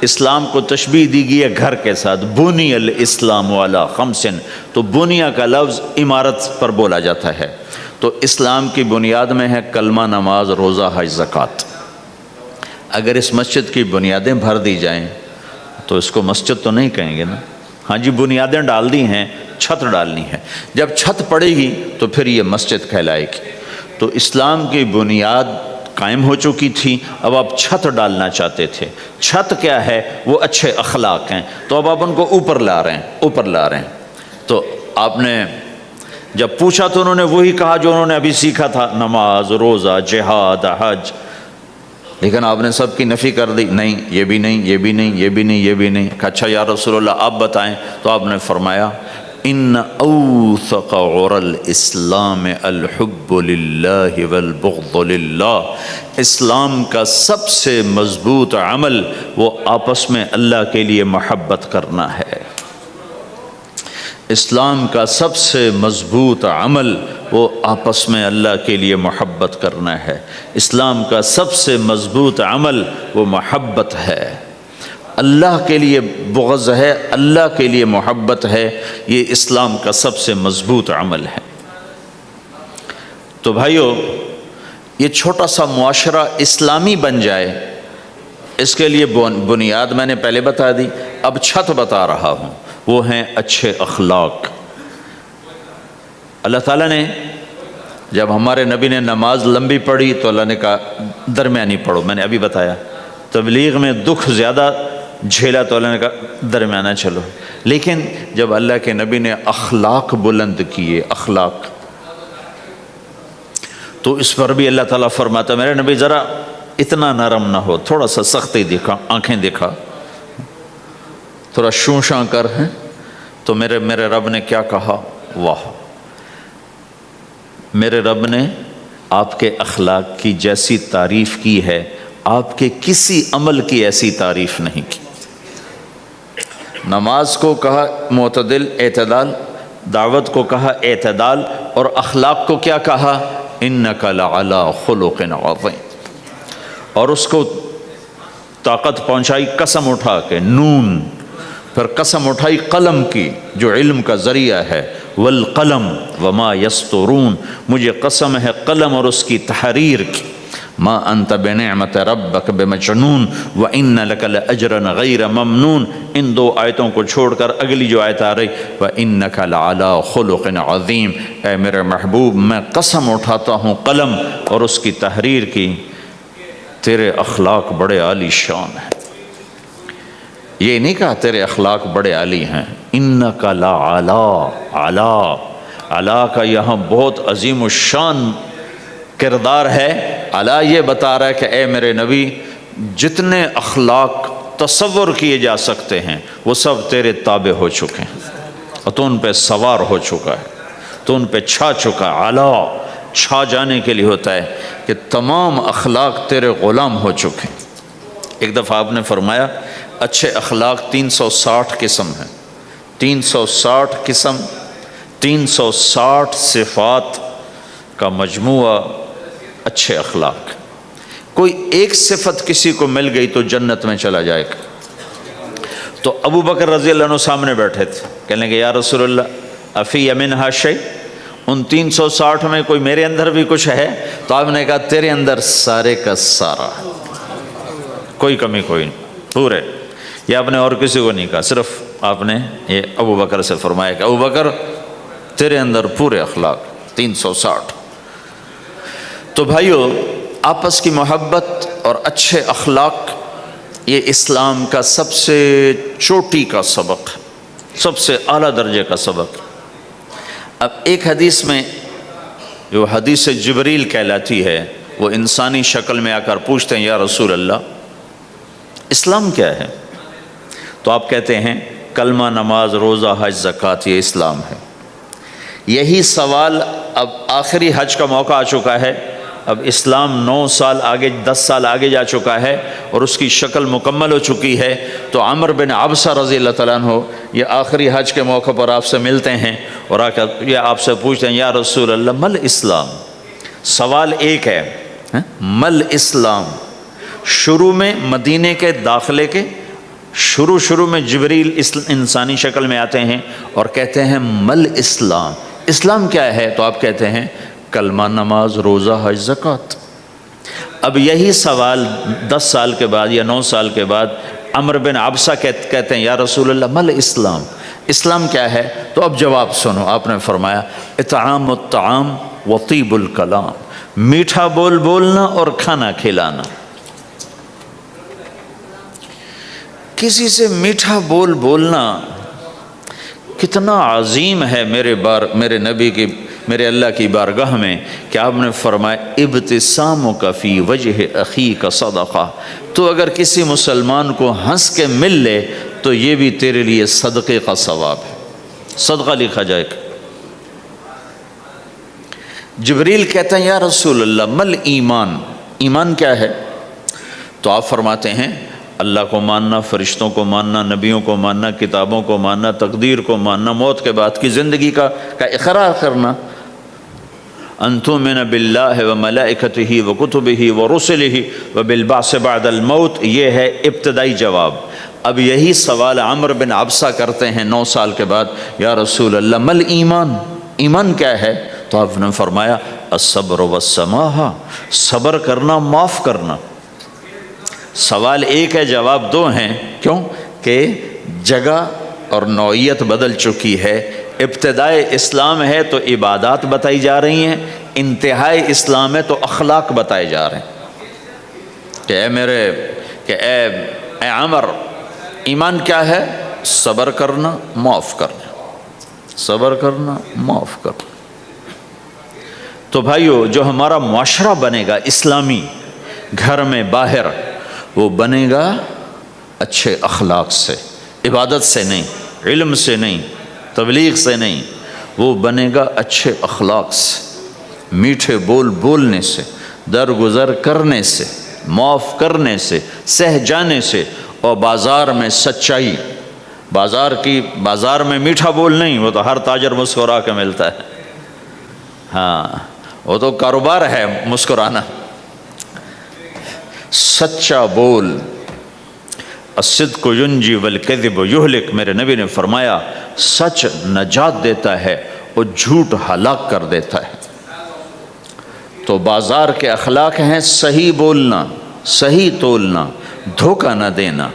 اسلام کو تشبیہ دی گئی ہے گھر کے ساتھ، بنی الاسلام علی خمس، تو بنیا کا لفظ عمارت پر بولا جاتا ہے۔ تو اسلام کی بنیاد میں ہے کلمہ، نماز، روزہ، حج، زکوٰۃ۔ اگر اس مسجد کی بنیادیں بھر دی جائیں تو اس کو مسجد تو نہیں کہیں گے نا۔ ہاں جی بنیادیں ڈال دی ہیں، چھت ڈالنی ہے، جب چھت پڑے گی تو پھر یہ مسجد کہلائے گی۔ تو اسلام کی بنیاد قائم ہو چکی تھی، اب آپ چھت ڈالنا چاہتے تھے۔ چھت کیا ہے؟ وہ اچھے اخلاق ہیں، تو اب آپ ان کو اوپر لا رہے ہیں، اوپر لا رہے ہیں۔ تو آپ نے جب پوچھا تو انہوں نے وہی کہا جو انہوں نے ابھی سیکھا تھا، نماز، روزہ، جہاد، حج، لیکن آپ نے سب کی نفی کر دی، نہیں یہ بھی نہیں، یہ بھی نہیں، یہ بھی نہیں، یہ بھی نہیں۔ کہا اچھا یا رسول اللہ آپ بتائیں، تو آپ نے فرمایا ان اوثق عر الاسلام الحب للہ والبغض للہ، اسلام کا سب سے مضبوط عمل وہ آپس میں اللہ کے لیے محبت کرنا ہے۔ اسلام کا سب سے مضبوط عمل وہ آپس میں اللہ کے لیے محبت کرنا ہے۔ اسلام کا سب سے مضبوط عمل وہ محبت ہے، اللہ کے لیے بغض ہے، اللہ کے لیے محبت ہے، یہ اسلام کا سب سے مضبوط عمل ہے۔ تو بھائیو، یہ چھوٹا سا معاشرہ اسلامی بن جائے، اس کے لیے بنیاد میں نے پہلے بتا دی، اب چھت بتا رہا ہوں، وہ ہیں اچھے اخلاق۔ اللہ تعالیٰ نے جب ہمارے نبی نے نماز لمبی پڑھی تو اللہ نے کہا درمیانی پڑھو، میں نے ابھی بتایا۔ تبلیغ میں دکھ زیادہ جھیلا تو اللہ نے کہا درمیانہ چلو۔ لیکن جب اللہ کے نبی نے اخلاق بلند کیے، اخلاق، تو اس پر بھی اللہ تعالیٰ فرماتا میرے نبی ذرا اتنا نرم نہ ہو، تھوڑا سا سختی دکھا، آنکھیں دکھا، تھوڑا شوں شاں کر ہیں۔ تو میرے رب نے کیا کہا؟ واہ، میرے رب نے آپ کے اخلاق کی جیسی تعریف کی ہے، آپ کے کسی عمل کی ایسی تعریف نہیں کی۔ نماز کو کہا معتدل، اعتدال، دعوت کو کہا اعتدال، اور اخلاق کو کیا کہا؟ انک لعلی خلق عظیم، اور اس کو طاقت پہنچائی قسم اٹھا کے، نون، پھر قسم اٹھائی قلم کی جو علم کا ذریعہ ہے، والقلم وما یسطرون، مجھے قسم ہے قلم اور اس کی تحریر کی، ما انت بنعمت ربک بمجنون وان لک لاجرا غیر ممنون۔ ان دو آیتوں کو چھوڑ کر اگلی جو آیت آ رہی، وانک لعلی خلق عظیم، اے میرے محبوب میں قسم اٹھاتا ہوں قلم اور اس کی تحریر کی، تیرے اخلاق بڑے عالی شان ہیں۔ یہ نہیں کہا تیرے اخلاق بڑے عالی ہیں، انک لعلی، علا، علا کا یہاں بہت عظیم الشان کردار ہے۔ علا یہ بتا رہا ہے کہ اے میرے نبی جتنے اخلاق تصور کیے جا سکتے ہیں وہ سب تیرے تابع ہو چکے ہیں، اور تو ان پہ سوار ہو چکا ہے، تو ان پہ چھا چکا ہے۔ علا چھا جانے کے لیے ہوتا ہے کہ تمام اخلاق تیرے غلام ہو چکے ہیں۔ ایک دفعہ آپ نے فرمایا اچھے اخلاق 360 قسم ہیں، 360 قسم، 360 صفات کا مجموعہ اچھے اخلاق۔ کوئی ایک صفت کسی کو مل گئی تو جنت میں چلا جائے گا۔ تو ابو بکر رضی اللہ عنہ سامنے بیٹھے تھے، کہنے لگے یا رسول اللہ افی منہا شیء، ان 360 میں کوئی میرے اندر بھی کچھ ہے؟ تو آپ نے کہا تیرے اندر سارے کا سارا، کوئی کمی کوئی نہیں، پورے۔ یہ آپ نے اور کسی کو نہیں کہا، صرف آپ نے یہ ابو بکر سے فرمایا کہ ابو بکر تیرے اندر پورے اخلاق 360۔ تو بھائیو، آپس کی محبت اور اچھے اخلاق یہ اسلام کا سب سے چوٹی کا سبق ہے، سب سے اعلیٰ درجے کا سبق۔ اب ایک حدیث میں جو حدیث جبریل کہلاتی ہے، وہ انسانی شکل میں آ کر پوچھتے ہیں یا رسول اللہ اسلام کیا ہے؟ تو آپ کہتے ہیں کلمہ، نماز، روزہ، حج، زکوٰۃ، یہ اسلام ہے۔ یہی سوال اب آخری حج کا موقع آ چکا ہے، اب اسلام 9 سال آگے، 10 سال آگے جا چکا ہے اور اس کی شکل مکمل ہو چکی ہے۔ تو عمر بن عبسہ رضی اللہ تعالیٰ عنہ یہ آخری حج کے موقع پر آپ سے ملتے ہیں اور آ کر یہ آپ سے پوچھتے ہیں یا رسول اللہ مل اسلام؟ سوال ایک ہے، مل اسلام؟ شروع میں مدینے کے داخلے کے شروع میں جبریل انسانی شکل میں آتے ہیں اور کہتے ہیں مل اسلام، اسلام کیا ہے؟ تو آپ کہتے ہیں کلمہ، نماز، روزہ، حج، زکوٰۃ۔ اب یہی سوال 10 سال کے بعد یا 9 سال کے بعد عمر بن عبسہ کہتے ہیں یا رسول اللہ مل اسلام؟ اسلام کیا ہے؟ تو اب جواب سنو، آپ نے فرمایا اطعام الطعام وطیب الکلام، میٹھا بول بولنا اور کھانا کھلانا۔ کسی سے میٹھا بول بولنا کتنا عظیم ہے میرے نبی کی، میرے اللہ کی بارگاہ میں، کہ آپ نے فرمایا ابتسامک فی وجہ اخیک صدقہ، تو اگر کسی مسلمان کو ہنس کے مل لے تو یہ بھی تیرے لیے صدقے کا ثواب ہے، صدقہ لکھا جائے گا۔ جبریل کہتے ہیں یا رسول اللہ مل ایمان؟ ایمان کیا ہے؟ تو آپ فرماتے ہیں اللہ کو ماننا، فرشتوں کو ماننا، نبیوں کو ماننا، کتابوں کو ماننا، تقدیر کو ماننا، موت کے بعد کی زندگی کا اقرار کرنا۔ ان تؤمن باللہ وملائکتہ وکتبہ ورسلہ وبالبعث بعد الموت، یہ ہے ابتدائی جواب۔ اب یہی سوال عمر بن عبسہ کرتے ہیں 9 سال کے بعد یا رسول اللہ مل ایمان؟ ایمان کیا ہے؟ تو آپ نے فرمایا الصبر والسماحہ، صبر کرنا، معاف کرنا۔ سوال ایک ہے، جواب 2 ہیں، کیوں کہ جگہ اور نوعیت بدل چکی ہے۔ ابتدائے اسلام ہے تو عبادات بتائی جا رہی ہیں، انتہائی اسلام ہے تو اخلاق بتائے جا رہے ہیں کہ اے عمر، ایمان کیا ہے؟ صبر کرنا، معاف کرنا، صبر کرنا، معاف کرنا۔ تو بھائیو، جو ہمارا معاشرہ بنے گا اسلامی، گھر میں باہر، وہ بنے گا اچھے اخلاق سے، عبادت سے نہیں، علم سے نہیں، تبلیغ سے نہیں، وہ بنے گا اچھے اخلاق سے، میٹھے بول بولنے سے، درگزر کرنے سے، معاف کرنے سے، سہ جانے سے، اور بازار میں سچائی، بازار میں میٹھا بول نہیں، وہ تو ہر تاجر مسکرا کے ملتا ہے، ہاں وہ تو کاروبار ہے مسکرانا۔ سچا بول، الصدق ینجی والکذب یہلک، میرے نبی نے فرمایا سچ نجات دیتا ہے اور جھوٹ ہلاک کر دیتا ہے۔ تو بازار کے اخلاق ہیں صحیح بولنا، صحیح تولنا، دھوکہ نہ دینا۔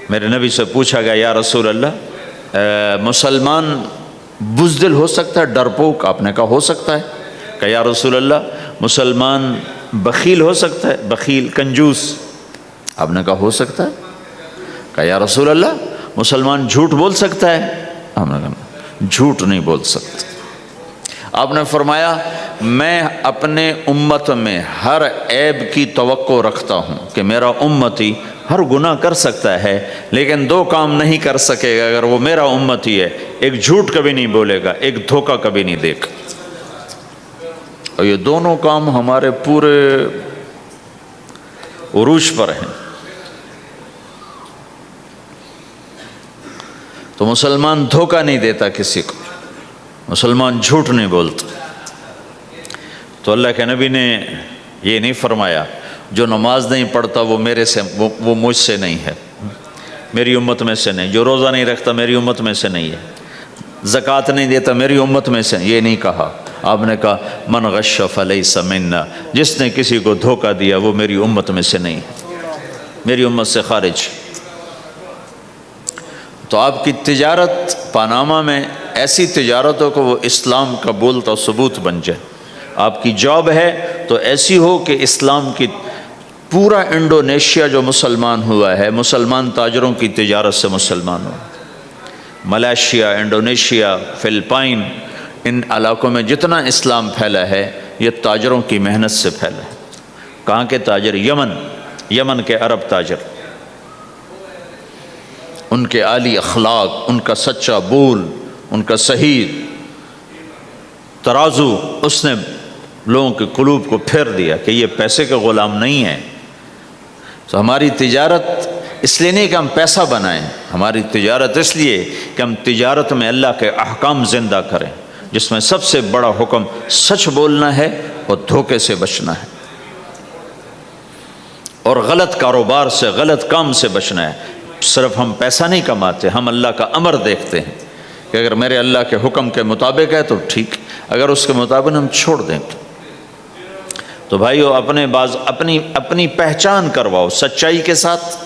میرے نبی سے پوچھا گیا یا رسول اللہ مسلمان بزدل ہو سکتا ہے، ڈرپوک؟ آپ نے کہا ہو سکتا ہے۔ کہ یا رسول اللہ مسلمان بخیل ہو سکتا ہے، بخیل، کنجوس؟ آپ نے کہا ہو سکتا ہے۔ کہ یا رسول اللہ مسلمان جھوٹ بول سکتا ہے؟ آپ نے کہا جھوٹ نہیں بول سکتا۔ آپ نے فرمایا میں اپنے امت میں ہر عیب کی توقع رکھتا ہوں کہ میرا امتی ہر گناہ کر سکتا ہے لیکن 2 کام نہیں کر سکے گا اگر وہ میرا امتی ہے، ایک جھوٹ کبھی نہیں بولے گا، ایک دھوکہ کبھی نہیں دے گا۔ اور یہ دونوں کام ہمارے پورے عروج پر ہیں۔ تو مسلمان دھوکہ نہیں دیتا کسی کو، مسلمان جھوٹ نہیں بولتا۔ تو اللہ کے نبی نے یہ نہیں فرمایا جو نماز نہیں پڑھتا وہ وہ مجھ سے نہیں ہے، میری امت میں سے نہیں، جو روزہ نہیں رکھتا میری امت میں سے نہیں ہے، زکوٰۃ نہیں دیتا میری امت میں سے، یہ نہیں کہا۔ آپ نے کہا من غش فلیس منا، جس نے کسی کو دھوکہ دیا وہ میری امت میں سے نہیں ہے، میری امت سے خارج۔ تو آپ کی تجارت پاناما میں ایسی تجارتوں کو وہ اسلام کا بولتا ثبوت بن جائے۔ آپ کی جاب ہے تو ایسی ہو کہ اسلام کی پورا انڈونیشیا جو مسلمان ہوا ہے، مسلمان تاجروں کی تجارت سے مسلمان ہو، ملائیشیا، انڈونیشیا، فلپائن، ان علاقوں میں جتنا اسلام پھیلا ہے یہ تاجروں کی محنت سے پھیلا ہے۔ کہاں کے تاجر؟ یمن کے عرب تاجر، ان کے عالی اخلاق، ان کا سچا بول، ان کا صحیح ترازو، اس نے لوگوں کے قلوب کو پھیر دیا کہ یہ پیسے کے غلام نہیں ہیں۔ تو ہماری تجارت اس لیے نہیں کہ ہم پیسہ بنائیں، ہماری تجارت اس لیے کہ ہم تجارت میں اللہ کے احکام زندہ کریں، جس میں سب سے بڑا حکم سچ بولنا ہے اور دھوکے سے بچنا ہے، اور غلط کاروبار سے، غلط کام سے بچنا ہے۔ صرف ہم پیسہ نہیں کماتے، ہم اللہ کا امر دیکھتے ہیں کہ اگر میرے اللہ کے حکم کے مطابق ہے تو ٹھیک، اگر اس کے مطابق ہم چھوڑ دیں تو بھائیو اپنی پہچان کرواؤ سچائی کے ساتھ،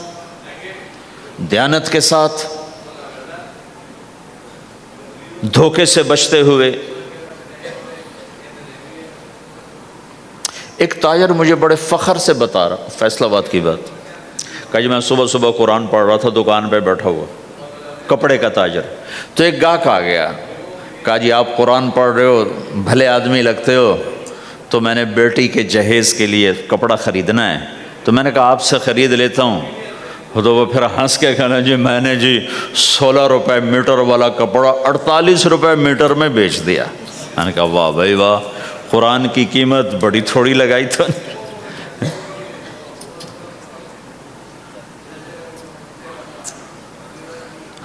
دیانت کے ساتھ، دھوکے سے بچتے ہوئے۔ ایک تاجر مجھے بڑے فخر سے بتا رہا، فیصل آباد کی بات، کہ جی میں صبح صبح قرآن پڑھ رہا تھا، دکان پہ بیٹھا ہوا، کپڑے کا تاجر، تو ایک گاہک آ گیا، کہا جی آپ قرآن پڑھ رہے ہو، بھلے آدمی لگتے ہو، تو میں نے بیٹی کے جہیز کے لیے کپڑا خریدنا ہے، تو میں نے کہا آپ سے خرید لیتا ہوں۔ تو وہ پھر ہنس کے کہنا جی میں نے 16 روپے میٹر والا کپڑا 48 روپے میٹر میں بیچ دیا۔ میں نے کہا واہ بھائی واہ، قرآن کی قیمت بڑی تھوڑی لگائی تو۔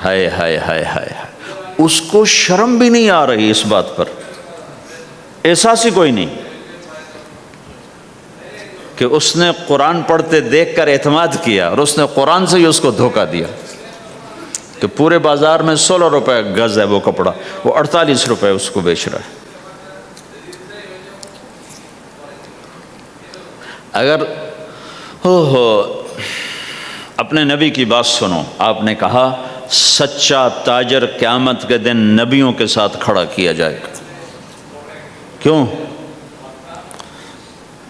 ہائے ہائے ہائے ہائے، اس کو شرم بھی نہیں آ رہی اس بات پر، احساس ہی کوئی نہیں کہ اس نے قرآن پڑھتے دیکھ کر اعتماد کیا، اور اس نے قرآن سے ہی اس کو دھوکہ دیا کہ پورے بازار میں 16 روپے گز ہے وہ کپڑا، وہ 48 روپے اس کو بیچ رہا ہے۔ اگر اپنے نبی کی بات سنو، آپ نے کہا سچا تاجر قیامت کے دن نبیوں کے ساتھ کھڑا کیا جائے گا۔ کیوں؟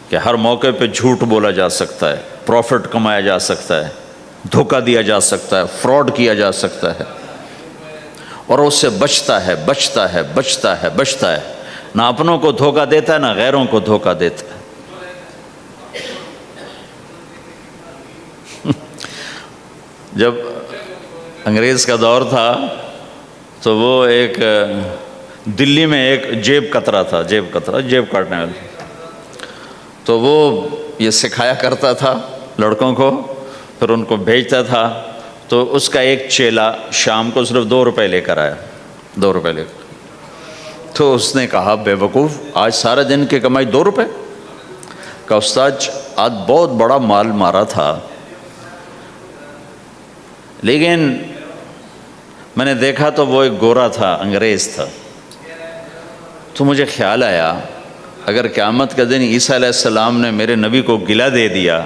کہ ہر موقع پہ جھوٹ بولا جا سکتا ہے، پروفٹ کمایا جا سکتا ہے، دھوکہ دیا جا سکتا ہے، فراڈ کیا جا سکتا ہے، اور اس سے بچتا ہے بچتا ہے بچتا ہے بچتا ہے، نہ اپنوں کو دھوکہ دیتا ہے نہ غیروں کو دھوکہ دیتا ہے۔ جب انگریز کا دور تھا تو وہ ایک دلی میں ایک جیب کترا تھا، جیب کاٹنے والا، تو وہ یہ سکھایا کرتا تھا لڑکوں کو، پھر ان کو بھیجتا تھا، تو اس کا ایک چیلا شام کو صرف 2 روپے لے کر آیا، 2 روپے لے کر، تو اس نے کہا بے وقوف آج سارے دن کی کمائی 2 روپے؟ کہا استاد آج بہت بڑا مال مارا تھا، لیکن میں نے دیکھا تو وہ ایک گورا تھا، انگریز تھا، تو مجھے خیال آیا اگر قیامت کا دن عیسیٰ علیہ السلام نے میرے نبی کو گلہ دے دیا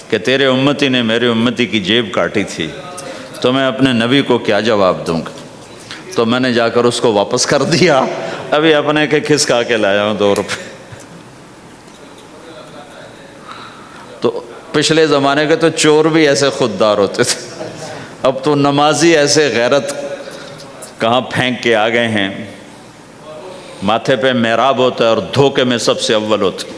کہ تیرے امتی نے میرے امتی کی جیب کاٹی تھی، تو میں اپنے نبی کو کیا جواب دوں گا؟ تو میں نے جا کر اس کو واپس کر دیا، ابھی اپنے کے کھسکا کے لایا ہوں 2 روپے۔ تو پچھلے زمانے کے تو چور بھی ایسے خوددار ہوتے تھے، اب تو نمازی ایسے غیرت کہاں پھینک کے آ گئے ہیں، ماتھے پہ محراب ہوتا ہے اور دھوکے میں سب سے اول ہوتے۔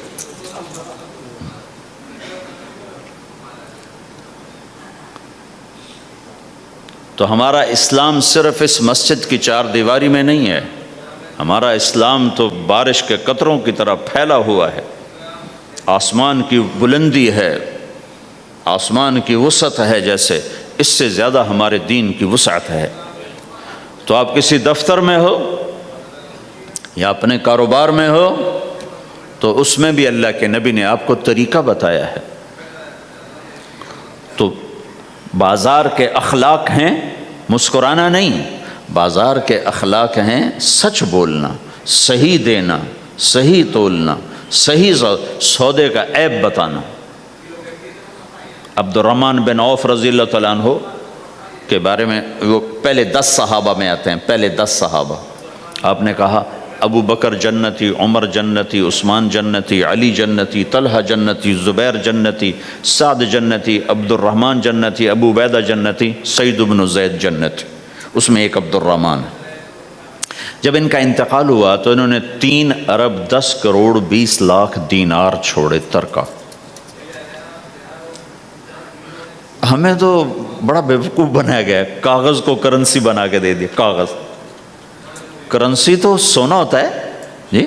تو ہمارا اسلام صرف اس مسجد کی 4 دیواری میں نہیں ہے، ہمارا اسلام تو بارش کے قطروں کی طرح پھیلا ہوا ہے، آسمان کی بلندی ہے، آسمان کی وسعت ہے، جیسے اس سے زیادہ ہمارے دین کی وسعت ہے۔ تو آپ کسی دفتر میں ہو یا اپنے کاروبار میں ہو تو اس میں بھی اللہ کے نبی نے آپ کو طریقہ بتایا ہے۔ تو بازار کے اخلاق ہیں مسکرانا نہیں، بازار کے اخلاق ہیں سچ بولنا، صحیح دینا، صحیح تولنا، صحیح سودے کا عیب بتانا۔ عبد الرحمن بن عوف رضی اللہ تعالیٰ عنہ کے بارے میں، وہ پہلے 10 صحابہ میں آتے ہیں، پہلے 10 صحابہ، آپ نے کہا ابو بکر جنتی، عمر جنتی، عثمان جنتی، علی جنتی، طلحہ جنتی، زبیر جنتی، سعد جنتی، عبد الرحمن جنتی، ابو عبیدہ جنتی، سعید بن زید جنتی، اس میں ایک عبد الرحمن۔ جب ان کا انتقال ہوا تو انہوں نے 3 ارب 10 کروڑ 20 لاکھ دینار چھوڑے ترکہ۔ ہمیں تو بڑا بیوقوف بنایا گیا ہے، کاغذ کو کرنسی بنا کے دے دیا۔ کاغذ، کرنسی تو سونا ہوتا ہے جی،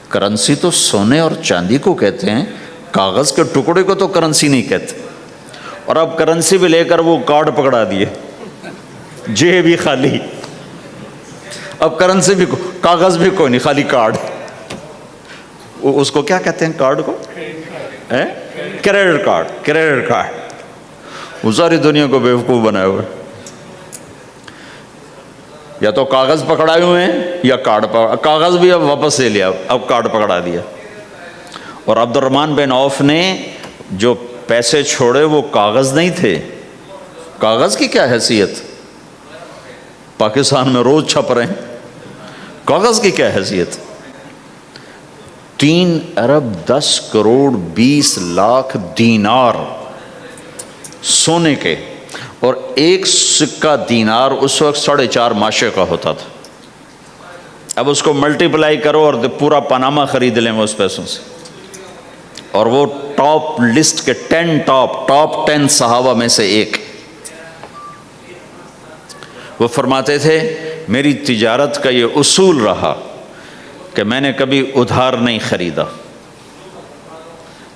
کرنسی تو سونے اور چاندی کو کہتے ہیں، کاغذ کے ٹکڑے کو تو کرنسی نہیں کہتے۔ اور اب کرنسی بھی لے کر وہ کارڈ پکڑا دیے، جیب بھی خالی، اب کرنسی بھی کاغذ بھی کوئی نہیں، خالی کارڈ۔ اس کو کیا کہتے ہیں کارڈ کو؟ Credit card, credit card. وہ ساری دنیا کو بیوقوف بنائے ہوئے، یا تو کاغذ پکڑائے ہوئے ہیں یا کارڈ کاغذ بھی اب واپس لے لیا، اب کارڈ پکڑا دیا۔ اور عبد الرحمن بن عوف نے جو پیسے چھوڑے وہ کاغذ نہیں تھے۔ کاغذ کی کیا حیثیت، پاکستان میں روز چھپ رہے ہیں، کاغذ کی کیا حیثیت؟ 3 ارب 10 کروڑ 20 لاکھ دینار سونے کے، اور ایک سکہ دینار اس وقت 4.5 ماشے کا ہوتا تھا۔ اب اس کو ملٹیپلائی کرو اور پورا پاناما خرید لیں وہ اس پیسوں سے۔ اور وہ ٹاپ لسٹ کے 10 10 صحابہ میں سے ایک۔ وہ فرماتے تھے میری تجارت کا یہ اصول رہا کہ میں نے کبھی ادھار نہیں خریدا،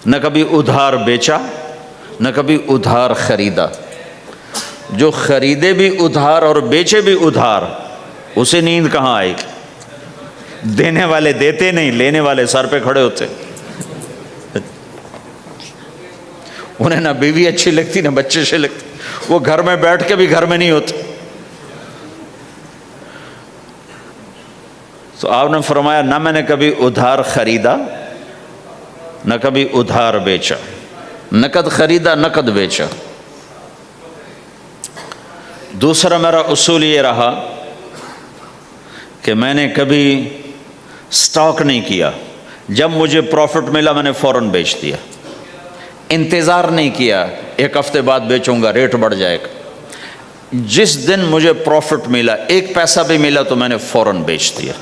نہ کبھی ادھار بیچا، نہ کبھی ادھار خریدا۔ جو خریدے بھی ادھار اور بیچے بھی ادھار، اسے نیند کہاں آئے گی؟ دینے والے دیتے نہیں، لینے والے سر پہ کھڑے ہوتے۔ انہیں نہ بیوی اچھی لگتی نہ بچے سے لگتی، وہ گھر میں بیٹھ کے بھی گھر میں نہیں ہوتے۔ تو آپ نے فرمایا نہ میں نے کبھی ادھار خریدا، نہ کبھی ادھار بیچا، نقد خریدا نقد بیچا۔ دوسرا میرا اصول یہ رہا کہ میں نے کبھی سٹاک نہیں کیا، جب مجھے پروفٹ ملا میں نے فوراً بیچ دیا، انتظار نہیں کیا 1 ہفتے بعد بیچوں گا ریٹ بڑھ جائے گا۔ جس دن مجھے پروفٹ ملا، 1 پیسہ بھی ملا تو میں نے فوراً بیچ دیا۔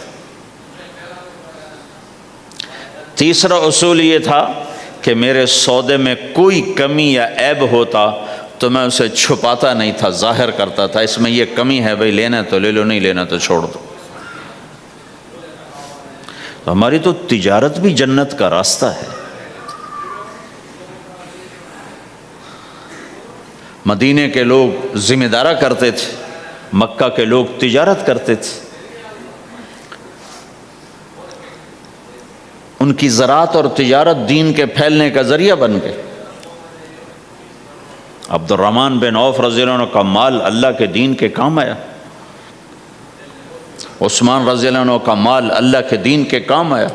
تیسرا اصول یہ تھا کہ میرے سودے میں کوئی کمی یا عیب ہوتا تو میں اسے چھپاتا نہیں تھا، ظاہر کرتا تھا، اس میں یہ کمی ہے بھائی، لینا تو لے لو، نہیں لینا تو چھوڑ دو۔ تو ہماری تو تجارت بھی جنت کا راستہ ہے۔ مدینے کے لوگ ذمہ دارا کرتے تھے، مکہ کے لوگ تجارت کرتے تھے، ان کی زراعت اور تجارت دین کے پھیلنے کا ذریعہ بن گئے۔ عبد الرحمن بن عوف رضی اللہ عنہ کا مال اللہ کے دین کے کام آیا، عثمان رضی اللہ عنہ کا مال اللہ کے دین کے کام آیا۔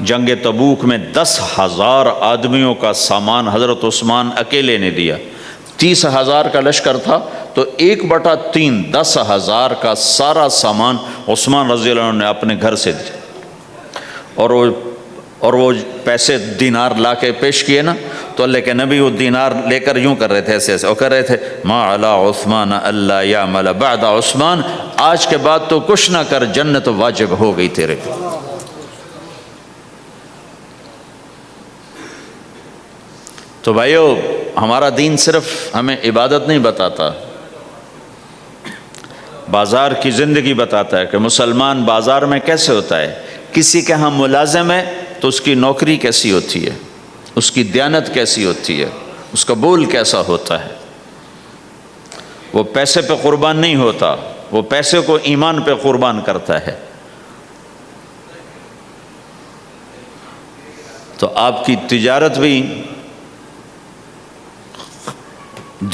جنگ تبوک میں 10,000 آدمیوں کا سامان حضرت عثمان اکیلے نے دیا۔ 30,000 کا لشکر تھا تو 1/3 10,000 کا سارا سامان عثمان رضی اللہ عنہ نے اپنے گھر سے دیا۔ اور وہ پیسے دینار لا کے پیش کیے نا، تو اللہ کے نبی وہ دینار لے کر یوں کر رہے تھے، ایسے ایسے، اور کر رہے تھے ما علی عثمان اللہ یعمل بعد عثمان، آج کے بعد تو کچھ نہ کر، جنت واجب ہو گئی تیرے۔ تو بھائیو، ہمارا دین صرف ہمیں عبادت نہیں بتاتا، بازار کی زندگی بتاتا ہے کہ مسلمان بازار میں کیسے ہوتا ہے۔ کسی کے ہاں ملازم ہے تو اس کی نوکری کیسی ہوتی ہے، اس کی دیانت کیسی ہوتی ہے، اس کا بول کیسا ہوتا ہے۔ وہ پیسے پہ قربان نہیں ہوتا، وہ پیسے کو ایمان پہ قربان کرتا ہے۔ تو آپ کی تجارت بھی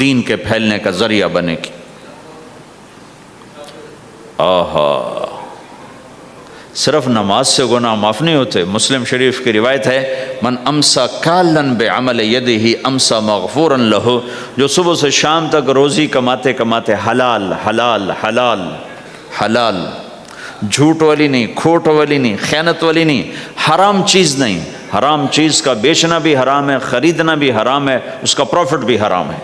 دین کے پھیلنے کا ذریعہ بنے گی۔ آہا، صرف نماز سے گناہ معاف نہیں ہوتے۔ مسلم شریف کی روایت ہے من امسا کالن بعمل یدہ امسا مغفورا لہ، جو صبح سے شام تک روزی کماتے کماتے حلال حلال حلال حلال جھوٹ والی نہیں، کھوٹ والی نہیں، خیانت والی نہیں، حرام چیز نہیں. حرام چیز کا بیچنا بھی حرام ہے، خریدنا بھی حرام ہے، اس کا پروفٹ بھی حرام ہے.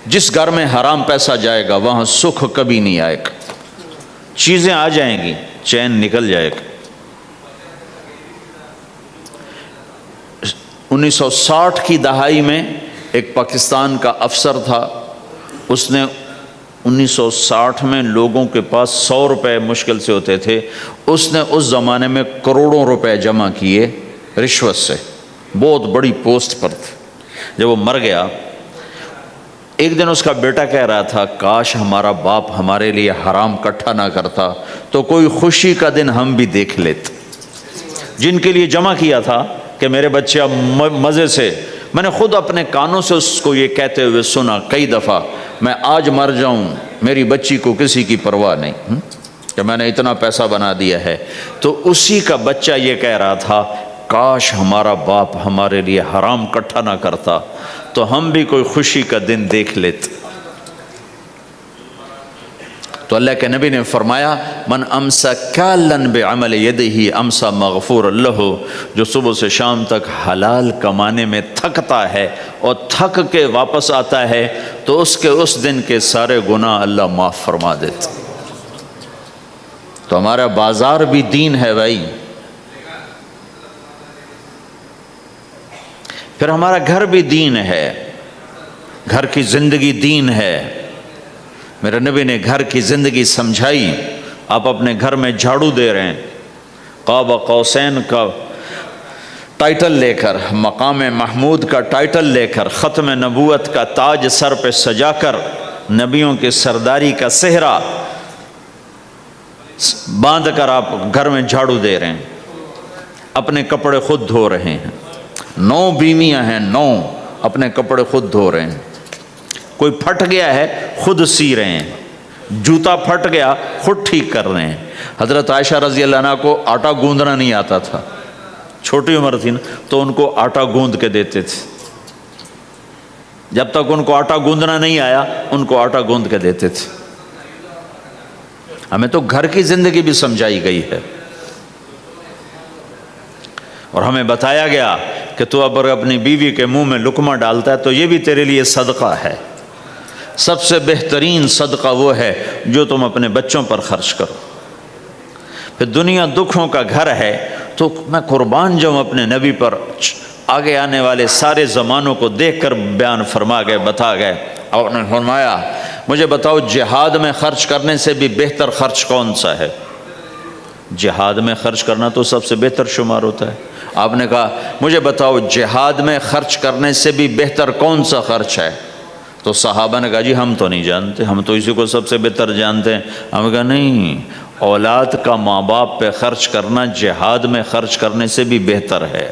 جس گھر میں حرام پیسہ جائے گا وہاں سکھ کبھی نہیں آئے گا. چیزیں آ جائیں گی، چین نکل جائے گا. 1960 کی دہائی میں ایک پاکستان کا افسر تھا، اس نے 1960 میں لوگوں کے پاس 100 روپے مشکل سے ہوتے تھے، اس نے اس زمانے میں کروڑوں روپے جمع کیے رشوت سے. بہت بڑی پوسٹ پر تھے. جب وہ مر گیا، ایک دن اس کا بیٹا کہہ رہا تھا کاش ہمارا باپ ہمارے لیے حرام کٹھا نہ کرتا تو کوئی خوشی کا دن ہم بھی دیکھ لیتے. جن کے لیے جمع کیا تھا کہ میرے بچے اب مزے سے، میں نے خود اپنے کانوں سے اس کو یہ کہتے ہوئے سنا کئی دفعہ، میں آج مر جاؤں میری بچی کو کسی کی پرواہ نہیں کہ میں نے اتنا پیسہ بنا دیا ہے. تو اسی کا بچہ یہ کہہ رہا تھا کاش ہمارا باپ ہمارے لیے حرام کٹھا نہ کرتا تو ہم بھی کوئی خوشی کا دن دیکھ لیتے. تو اللہ کے نبی نے فرمایا من امسا کالن بعمل یدہ امسا مغفور لہ، جو صبح سے شام تک حلال کمانے میں تھکتا ہے اور تھک کے واپس آتا ہے تو اس کے اس دن کے سارے گناہ اللہ معاف فرما دیتا. تو ہمارا بازار بھی دین ہے بھائی، پھر ہمارا گھر بھی دین ہے، گھر کی زندگی دین ہے. میرے نبی نے گھر کی زندگی سمجھائی. آپ اپنے گھر میں جھاڑو دے رہے ہیں، قاب قوسین کا ٹائٹل لے کر، مقام محمود کا ٹائٹل لے کر، ختم نبوت کا تاج سر پہ سجا کر، نبیوں کی سرداری کا صحرا باندھ کر آپ گھر میں جھاڑو دے رہے ہیں، اپنے کپڑے خود دھو رہے ہیں. 9 بیویاں ہیں، 9 اپنے کپڑے خود دھو رہے ہیں. کوئی پھٹ گیا ہے خود سی رہے ہیں، جوتا پھٹ گیا خود ٹھیک کر رہے ہیں. حضرت عائشہ رضی اللہ عنہا کو آٹا گوندنا نہیں آتا تھا، چھوٹی عمر تھی نا، تو ان کو آٹا گوند کے دیتے تھے. جب تک ان کو آٹا گوندنا نہیں آیا ان کو آٹا گوند کے دیتے تھے. ہمیں تو گھر کی زندگی بھی سمجھائی گئی ہے اور ہمیں بتایا گیا کہ تو اگر اپنی بیوی کے منہ میں لقمہ ڈالتا ہے تو یہ بھی تیرے لیے صدقہ ہے. سب سے بہترین صدقہ وہ ہے جو تم اپنے بچوں پر خرچ کرو. پھر دنیا دکھوں کا گھر ہے تو میں قربان جاؤں اپنے نبی پر. آگے آنے والے سارے زمانوں کو دیکھ کر بیان فرما گئے، بتا گئے. اور نے فرمایا مجھے بتاؤ جہاد میں خرچ کرنے سے بھی بہتر خرچ کون سا ہے؟ جہاد میں خرچ کرنا تو سب سے بہتر شمار ہوتا ہے. آپ نے کہا مجھے بتاؤ جہاد میں خرچ کرنے سے بھی بہتر کون سا خرچ ہے؟ تو صحابہ نے کہا جی ہم تو نہیں جانتے، ہم تو اسی کو سب سے بہتر جانتے ہیں. ہم نے کہا نہیں، اولاد کا ماں باپ پہ خرچ کرنا جہاد میں خرچ کرنے سے بھی بہتر ہے.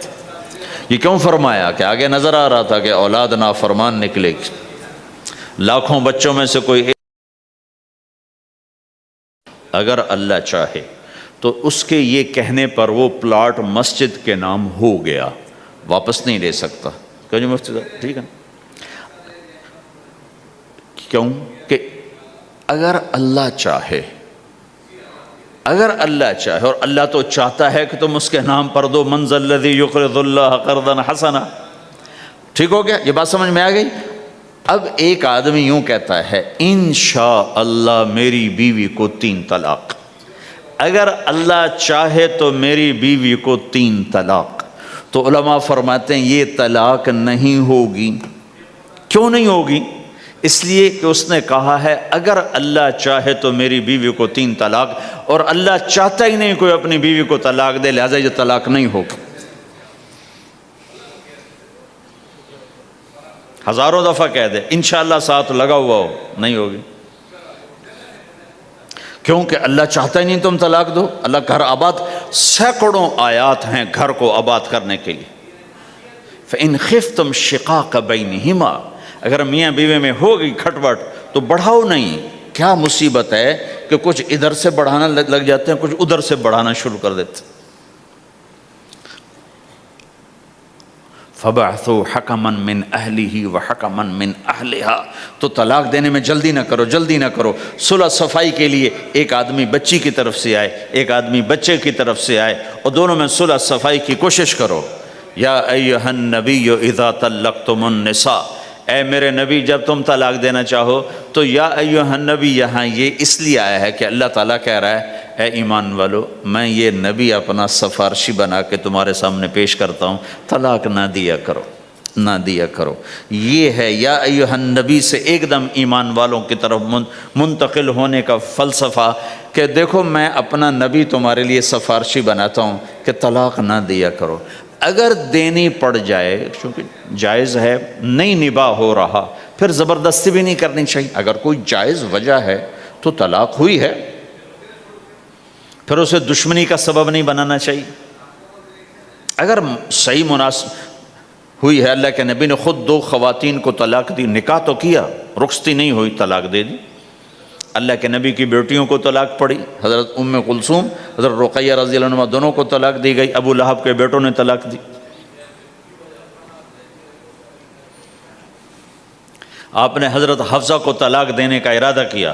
یہ کیوں فرمایا؟ کہ آگے نظر آ رہا تھا کہ اولاد نافرمان نکلے گی. لاکھوں بچوں میں سے کوئی اگر اللہ چاہے تو اس کے یہ کہنے پر وہ پلاٹ مسجد کے نام ہو گیا، واپس نہیں لے سکتا. کہ جو مفتی صاحب ٹھیک ہے، کیوں کہ اگر اللہ چاہے، اگر اللہ چاہے، اور اللہ تو چاہتا ہے کہ تم اس کے نام پر دو. من ذا الذی یقرض اللہ قرضا حسنا. ٹھیک ہو گیا؟ یہ بات سمجھ میں آ گئی؟ اب ایک آدمی یوں کہتا ہے انشاءاللہ میری بیوی کو 3 طلاق، اگر اللہ چاہے تو میری بیوی کو 3 طلاق. تو علماء فرماتے ہیں یہ طلاق نہیں ہوگی. کیوں نہیں ہوگی؟ اس لیے کہ اس نے کہا ہے اگر اللہ چاہے تو میری بیوی کو 3 طلاق، اور اللہ چاہتا ہی نہیں کوئی اپنی بیوی کو طلاق دے، لہذا یہ طلاق نہیں ہوگی. ہزاروں دفعہ کہہ دے انشاءاللہ ساتھ لگا ہوا ہو، نہیں ہوگی. کیونکہ اللہ چاہتا ہی نہیں تم طلاق دو. اللہ گھر آباد، سینکڑوں آیات ہیں گھر کو آباد کرنے کے لیے. فَإِنْ خِفْتُمْ شِقَاقَ بَيْنِهِمَا، اگر میاں بیوی میں ہو گئی کھٹپٹ تو بڑھاؤ نہیں. کیا مصیبت ہے کہ کچھ ادھر سے بڑھانا لگ جاتے ہیں، کچھ ادھر سے بڑھانا شروع کر دیتے. فَبَعْثُوا حَكَمًا مِّنْ أَهْلِهِ وَحَكَمًا مِّنْ أَهْلِهَا، تو طلاق دینے میں جلدی نہ کرو، جلدی نہ کرو۔ صلح صفائی کے لیے ایک آدمی بچی کی طرف سے آئے، ایک آدمی بچے کی طرف سے آئے، اور دونوں میں صلح صفائی کی کوشش کرو۔ یا ایھا النبی اذا طلقتم النساء، اے میرے نبی جب تم طلاق دینا چاہو تو یا ایھا النبی یہاں یہ اس لیے آیا ہے کہ اللہ تعالیٰ کہہ رہا ہے اے ایمان والو، میں یہ نبی اپنا سفارشی بنا کے تمہارے سامنے پیش کرتا ہوں، طلاق نہ دیا کرو، نہ دیا کرو۔ یہ ہے یا ایھا النبی سے ایک دم ایمان والوں کی طرف منتقل ہونے کا فلسفہ کہ دیکھو میں اپنا نبی تمہارے لیے سفارشی بناتا ہوں کہ طلاق نہ دیا کرو۔ اگر دینی پڑ جائے، چونکہ جائز ہے، نہیں نباہ ہو رہا، پھر زبردستی بھی نہیں کرنی چاہیے۔ اگر کوئی جائز وجہ ہے تو طلاق ہوئی ہے، پھر اسے دشمنی کا سبب نہیں بنانا چاہیے۔ اگر صحیح مناسب ہوئی ہے، اللہ کے نبی نے خود 2 خواتین کو طلاق دی، نکاح تو کیا، رخصتی نہیں ہوئی، طلاق دے دی۔ اللہ کے نبی کی بیٹیوں کو طلاق پڑی، حضرت ام کلثوم، حضرت رقیہ رضی اللہ عنہ دونوں کو طلاق دی گئی، ابو لہب کے بیٹوں نے طلاق دی۔ آپ نے حضرت حفصہ کو طلاق دینے کا ارادہ کیا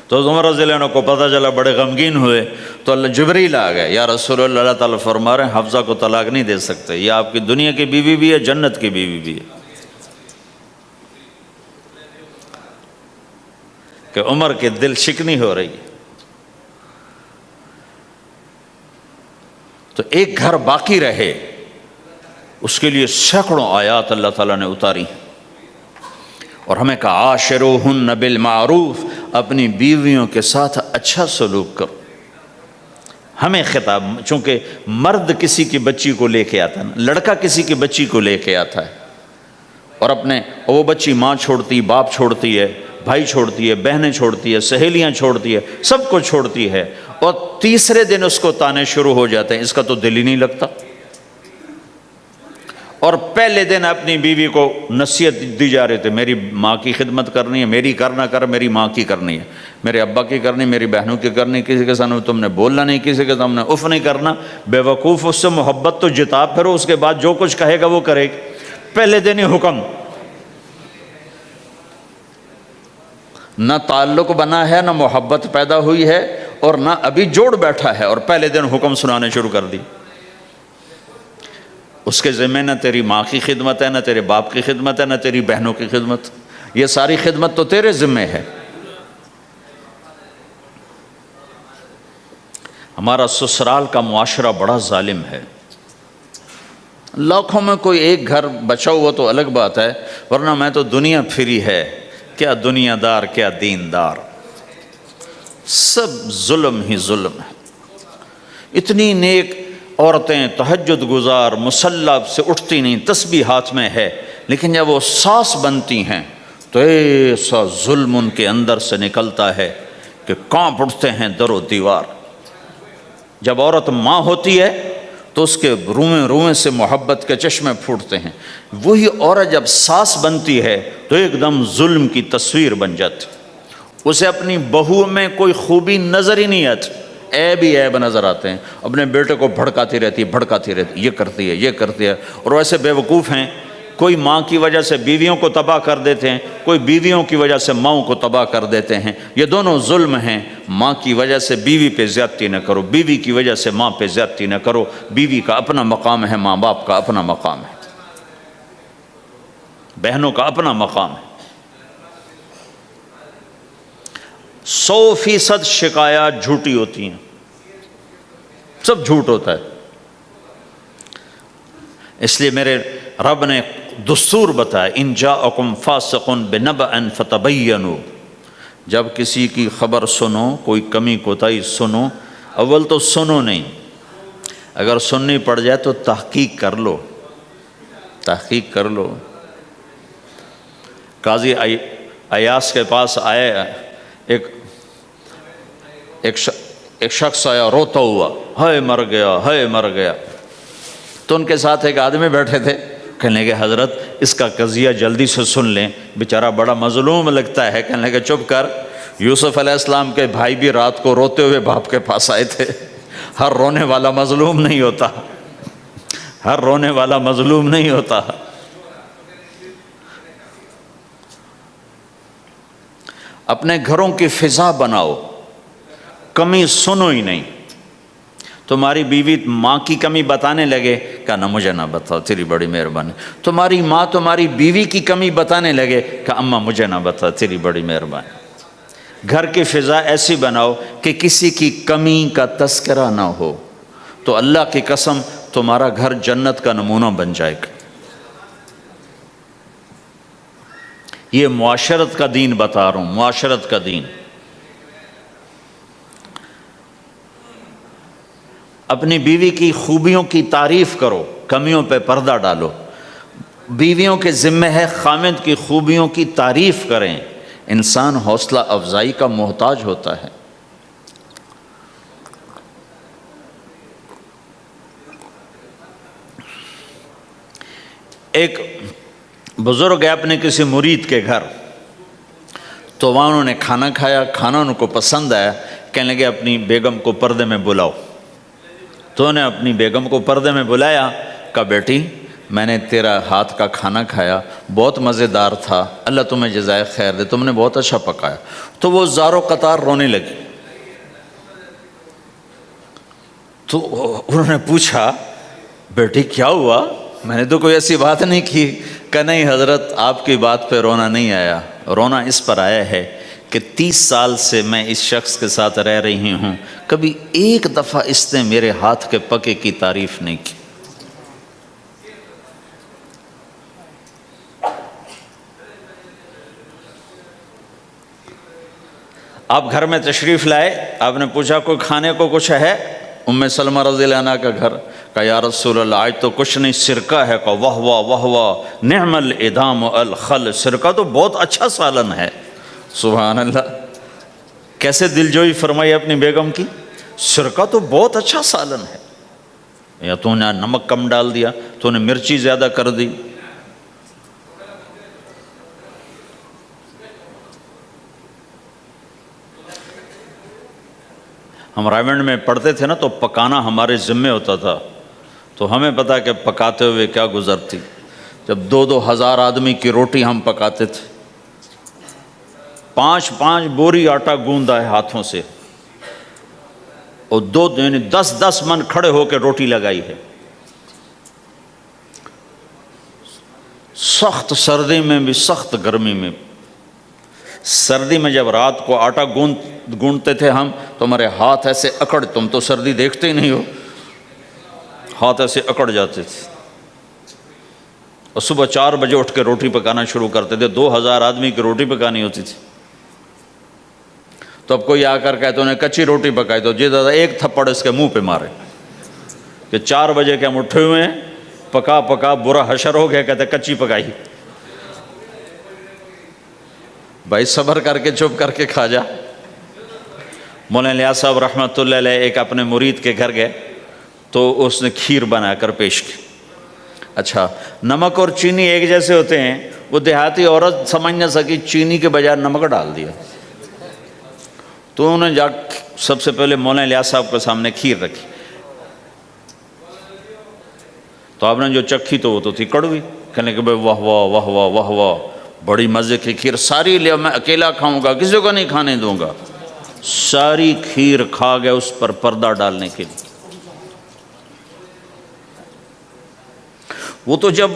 تو عمر رضی اللہ عنہ کو پتہ چلا، بڑے غمگین ہوئے، تو اللہ جبریل آ گئے، یا رسول اللہ، اللہ تعالیٰ فرما رہے ہیں حفصہ کو طلاق نہیں دے سکتے، یہ آپ کی دنیا کی بیوی بھی ہے، جنت کی بیوی بھی ہے۔ کہ عمر کے دل شکنی ہو رہی ہے، تو ایک گھر باقی رہے اس کے لیے سینکڑوں آیات اللہ تعالیٰ نے اتاری، اور ہمیں کہا عاشروہن بالمعروف، اپنی بیویوں کے ساتھ اچھا سلوک کرو۔ ہمیں خطاب، چونکہ مرد کسی کی بچی کو لے کے آتا ہے، لڑکا کسی کی بچی کو لے کے آتا ہے، اور وہ بچی ماں چھوڑتی، باپ چھوڑتی ہے، بھائی چھوڑتی ہے، بہنیں چھوڑتی ہے، سہیلیاں چھوڑتی ہے، سب کو چھوڑتی ہے، اور تیسرے دن اس کو تانے شروع ہو جاتے ہیں، اس کا تو دل ہی نہیں لگتا۔ اور پہلے دن اپنی بیوی کو نصیحت دی جا رہی تھی، میری ماں کی خدمت کرنی ہے، میری کرنا کر، میری ماں کی کرنی ہے، میرے ابا کی کرنی، میری بہنوں کی کرنی، کسی کے سامنے تم نے بولنا نہیں، کسی کے سامنے اف نہیں کرنا، بے وقوف، اس سے محبت تو جتا، پھر اس کے بعد جو کچھ کہے گا وہ کرے گی۔ پہلے دن ہی حکم، نہ تعلق بنا ہے، نہ محبت پیدا ہوئی ہے، اور نہ ابھی جوڑ بیٹھا ہے، اور پہلے دن حکم سنانے شروع کر دی۔ اس کے ذمہ نہ تیری ماں کی خدمت ہے، نہ تیرے باپ کی خدمت ہے، نہ تیری بہنوں کی خدمت، یہ ساری خدمت تو تیرے ذمہ ہے۔ ہمارا سسرال کا معاشرہ بڑا ظالم ہے، لاکھوں میں کوئی ایک گھر بچا ہوا تو الگ بات ہے، ورنہ میں تو دنیا پھری ہے، کیا دنیا دار کیا دین دار، سب ظلم ہی ظلم ہے۔ اتنی نیک عورتیں تہجد گزار مصلی سے اٹھتی نہیں، تسبیح ہاتھ میں ہے، لیکن جب وہ ساس بنتی ہیں تو ایسا ظلم ان کے اندر سے نکلتا ہے کہ کانپ اٹھتے ہیں در و دیوار۔ جب عورت ماں ہوتی ہے تو اس کے روئیں روئیں سے محبت کے چشمے پھوٹتے ہیں، وہی عورت جب ساس بنتی ہے تو ایک دم ظلم کی تصویر بن جاتی، اسے اپنی بہو میں کوئی خوبی نظر ہی نہیں آتی، عیب ہی عیب نظر آتے ہیں، اپنے بیٹے کو بھڑکاتی رہتی ہے، یہ کرتی ہے، اور ویسے بے وقوف ہیں، کوئی ماں کی وجہ سے بیویوں کو تباہ کر دیتے ہیں، کوئی بیویوں کی وجہ سے ماؤں کو تباہ کر دیتے ہیں، یہ دونوں ظلم ہیں۔ ماں کی وجہ سے بیوی پہ زیادتی نہ کرو، بیوی کی وجہ سے ماں پہ زیادتی نہ کرو، بیوی کا اپنا مقام ہے، ماں باپ کا اپنا مقام ہے، بہنوں کا اپنا مقام ہے۔ 100% شکایات جھوٹی ہوتی ہیں، سب جھوٹ ہوتا ہے۔ اس لیے میرے رب نے دستور بتایا، ان جاءکم فاسق بنبأ فتبینوا، جب کسی کی خبر سنو، کوئی کمی کوتاہی سنو، اول تو سنو نہیں، اگر سننی پڑ جائے تو تحقیق کر لو، تحقیق کر لو۔ قاضی ایاس کے پاس آئے، ایک شخص آیا روتا ہوا، ہائے مر گیا، ہائے مر گیا، تو ان کے ساتھ ایک آدمی بیٹھے تھے، کہنے لگے حضرت اس کا قضیہ جلدی سے سن لیں، بیچارہ بڑا مظلوم لگتا ہے۔ کہنے لگے چپ کر، یوسف علیہ السلام کے بھائی بھی رات کو روتے ہوئے باپ کے پاس آئے تھے، ہر رونے والا مظلوم نہیں ہوتا، ہر رونے والا مظلوم نہیں ہوتا. اپنے گھروں کی فضا بناؤ، کمی سنو ہی نہیں. تمہاری بیوی ماں کی کمی بتانے لگے، کہا نہ مجھے نہ بتاؤ، تیری بڑی مہربانی. تمہاری ماں تمہاری بیوی کی کمی بتانے لگے، کہا اماں مجھے نہ بتاؤ، تیری بڑی مہربانی. گھر کی فضا ایسی بناؤ کہ کسی کی کمی کا تذکرہ نہ ہو، تو اللہ کی قسم تمہارا گھر جنت کا نمونہ بن جائے گا. یہ معاشرت کا دین بتا رہا ہوں، معاشرت کا دین. اپنی بیوی کی خوبیوں کی تعریف کرو، کمیوں پہ پردہ ڈالو. بیویوں کے ذمہ ہے خامد کی خوبیوں کی تعریف کریں. انسان حوصلہ افزائی کا محتاج ہوتا ہے. ایک بزرگ ہے اپنے کسی مرید کے گھر، تو وہاں انہوں نے کھانا کھایا، کھانا ان کو پسند آیا، کہنے لگے اپنی بیگم کو پردے میں بلاؤ. تو انہیں اپنی بیگم کو پردے میں بلایا، کہا بیٹی میں نے تیرا ہاتھ کا کھانا کھایا، بہت مزیدار تھا، اللہ تمہیں جزائے خیر دے، تم نے بہت اچھا پکایا. تو وہ زارو قطار رونے لگی. تو انہوں نے پوچھا بیٹی کیا ہوا؟ میں نے تو کوئی ایسی بات نہیں کی. کہ نہیں حضرت آپ کی بات پہ رونا نہیں آیا، رونا اس پر آیا ہے کہ 30 سال سے میں اس شخص کے ساتھ رہ رہی ہوں، کبھی ایک دفعہ اس نے میرے ہاتھ کے پکے کی تعریف نہیں کی. آپ گھر میں تشریف لائے، آپ نے پوچھا کوئی کھانے کو کچھ ہے؟ ام سلمہ رضی اللہ عنہ کا گھر. کہا یا رسول اللہ آج تو کچھ نہیں، سرکہ ہے. کہا واہ واہ واہ واہ، نعم الادام الخل، سرکہ تو بہت اچھا سالن ہے. سبحان اللہ، کیسے دلجوئی فرمائی اپنی بیگم کی، سرکہ تو بہت اچھا سالن ہے. یا تو نے نمک کم ڈال دیا، تو نے مرچی زیادہ کر دی. ہم رائمنڈ میں پڑھتے تھے نا، تو پکانا ہمارے ذمے ہوتا تھا، تو ہمیں پتا کہ پکاتے ہوئے کیا گزرتی. جب 2-2 ہزار آدمی کی روٹی ہم پکاتے تھے، 5-5 بوری آٹا گوندا ہے ہاتھوں سے، اور 10 من کھڑے ہو کے روٹی لگائی ہے. سخت سردی میں بھی، سخت گرمی میں بھی. سردی میں جب رات کو آٹا گونتے تھے ہم، تو ہمارے ہاتھ ایسے اکڑ، تم تو سردی دیکھتے ہی نہیں ہو، ہاتھ ایسے اکڑ جاتے تھے. اور صبح 4 بجے اٹھ کے روٹی پکانا شروع کرتے تھے. 2000 آدمی کی روٹی پکانی ہوتی تھی. تو اب کوئی آ کر کہتے انہیں کچی روٹی پکائی، تو جی دادا ایک تھپڑ اس کے منہ پہ مارے کہ 4 بجے کے ہم اٹھے ہوئے ہیں، پکا پکا برا حشر ہو گیا، کہتے کچی پکائی. بھائی صبر کر کے چپ کر کے کھا جا. مولانا الیاس صاحب رحمۃ اللہ علیہ ایک اپنے مرید کے گھر گئے، تو اس نے کھیر بنا کر پیش کی. اچھا، نمک اور چینی ایک جیسے ہوتے ہیں، وہ دیہاتی عورت سمجھ نہ سکی، چینی کے بجائے نمک ڈال دیا. تو انہوں نے جا سب سے پہلے مولانا الیاس صاحب کے سامنے کھیر رکھی. تو آپ نے جو چکھی تو وہ تو تھی کڑوی. کہنے کہ بھائی واہ واہ واہ واہ واہ واہ، بڑی مزے کی کھیر، ساری لیا میں اکیلا کھاؤں گا، کسی کو نہیں کھانے دوں گا. ساری کھیر کھا گئے اس پر پردہ ڈالنے کے لیے. وہ تو جب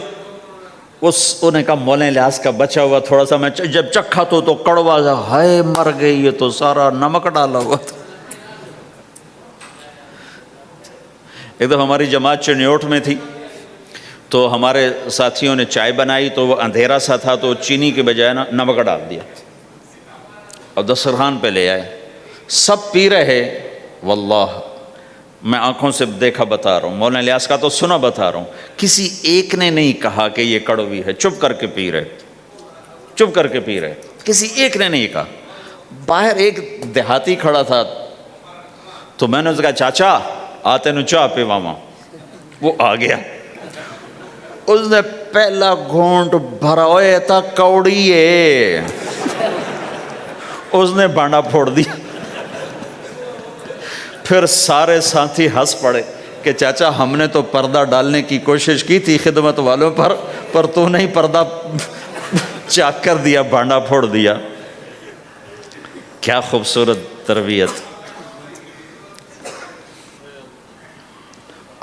انہوں نے کہا مولانا الیاس کا بچا ہوا تھوڑا سا میں جب چکھا تو کڑوا سا، ہائے مر گئی، یہ تو سارا نمک ڈالا ہوا تھا. ایک دفعہ ہماری جماعت چنیوٹ میں تھی، تو ہمارے ساتھیوں نے چائے بنائی، تو وہ اندھیرا سا تھا، تو چینی کے بجائے نمک ڈال دیا اور دسترخوان پہ لے آئے. سب پی رہے، واللہ میں آنکھوں سے دیکھا بتا رہا ہوں، مولانا الیاس کا تو سنا بتا رہا ہوں، کسی ایک نے نہیں کہا کہ یہ کڑوی ہے، چپ کر کے پی رہے، چپ کر کے پی رہے، کسی ایک نے نہیں کہا. باہر ایک دیہاتی کھڑا تھا، تو میں نے اس کہا چاچا آتے نو چاہ پہ ماما. وہ آ گیا، اس نے پہلا گھونٹ بھرا، ہوئے تھا کوڑی ہے، اس نے بانڈا پھوڑ دیا. پھر سارے ساتھی ہنس پڑے کہ چاچا ہم نے تو پردہ ڈالنے کی کوشش کی تھی خدمت والوں پر تو نہیں پردہ چاک کر دیا، بھانڈا پھوڑ دیا۔ کیا خوبصورت تربیت۔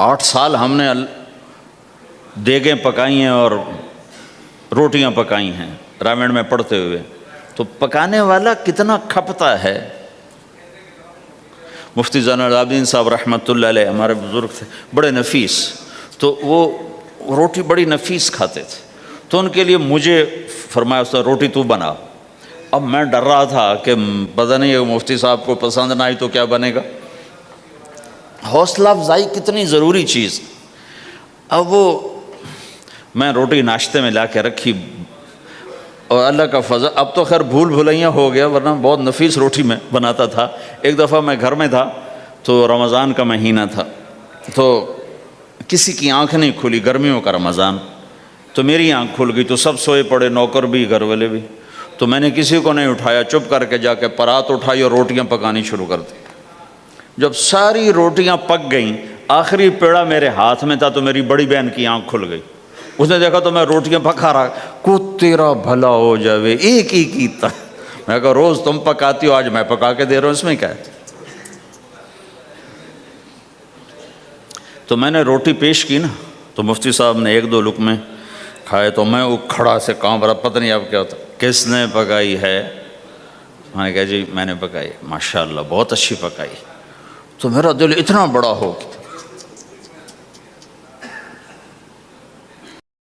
8 سال ہم نے دیگیں پکائی ہیں اور روٹیاں پکائی ہیں رامائن میں پڑھتے ہوئے، تو پکانے والا کتنا کھپتا ہے۔ مفتی زین العابدین صاحب رحمۃ اللہ علیہ ہمارے بزرگ تھے، بڑے نفیس، تو وہ روٹی بڑی نفیس کھاتے تھے، تو ان کے لیے مجھے فرمایا اس روٹی تو بنا۔ اب میں ڈر رہا تھا کہ پتہ نہیں ہے مفتی صاحب کو پسند نہ آئی تو کیا بنے گا۔ حوصلہ افزائی کتنی ضروری چیز۔ اب وہ میں روٹی ناشتے میں لا کے رکھی، اور اللہ کا فضل، اب تو خیر بھول بھلیاں ہو گیا ورنہ بہت نفیس روٹی میں بناتا تھا۔ ایک دفعہ میں گھر میں تھا تو رمضان کا مہینہ تھا، تو کسی کی آنکھ نہیں کھلی، گرمیوں کا رمضان، تو میری آنکھ کھل گئی، تو سب سوئے پڑے، نوکر بھی گھر والے بھی، تو میں نے کسی کو نہیں اٹھایا، چپ کر کے جا کے پرات اٹھائی اور روٹیاں پکانی شروع کر دی۔ جب ساری روٹیاں پک گئیں، آخری پیڑا میرے ہاتھ میں تھا، تو میری بڑی بہن کی آنکھ کھل گئی، اس نے دیکھا تو میں روٹیاں پکا رہا، کو تیرا بھلا ہو جاوے، ایک ہی کی تھا۔ میں کہا روز تم پکاتی ہو، آج میں پکا کے دے رہا ہوں، اس میں کیا ہے۔ تو میں نے روٹی پیش کی نا، تو مفتی صاحب نے 1-2 لقمے کھائے، تو میں وہ کھڑا سے کانپ رہا، پتہ نہیں اب کیا ہوتا، کس نے پکائی ہے؟ میں نے کہا جی میں نے پکائی، ماشاءاللہ بہت اچھی پکائی۔ تو میرا دل اتنا بڑا ہو گیا،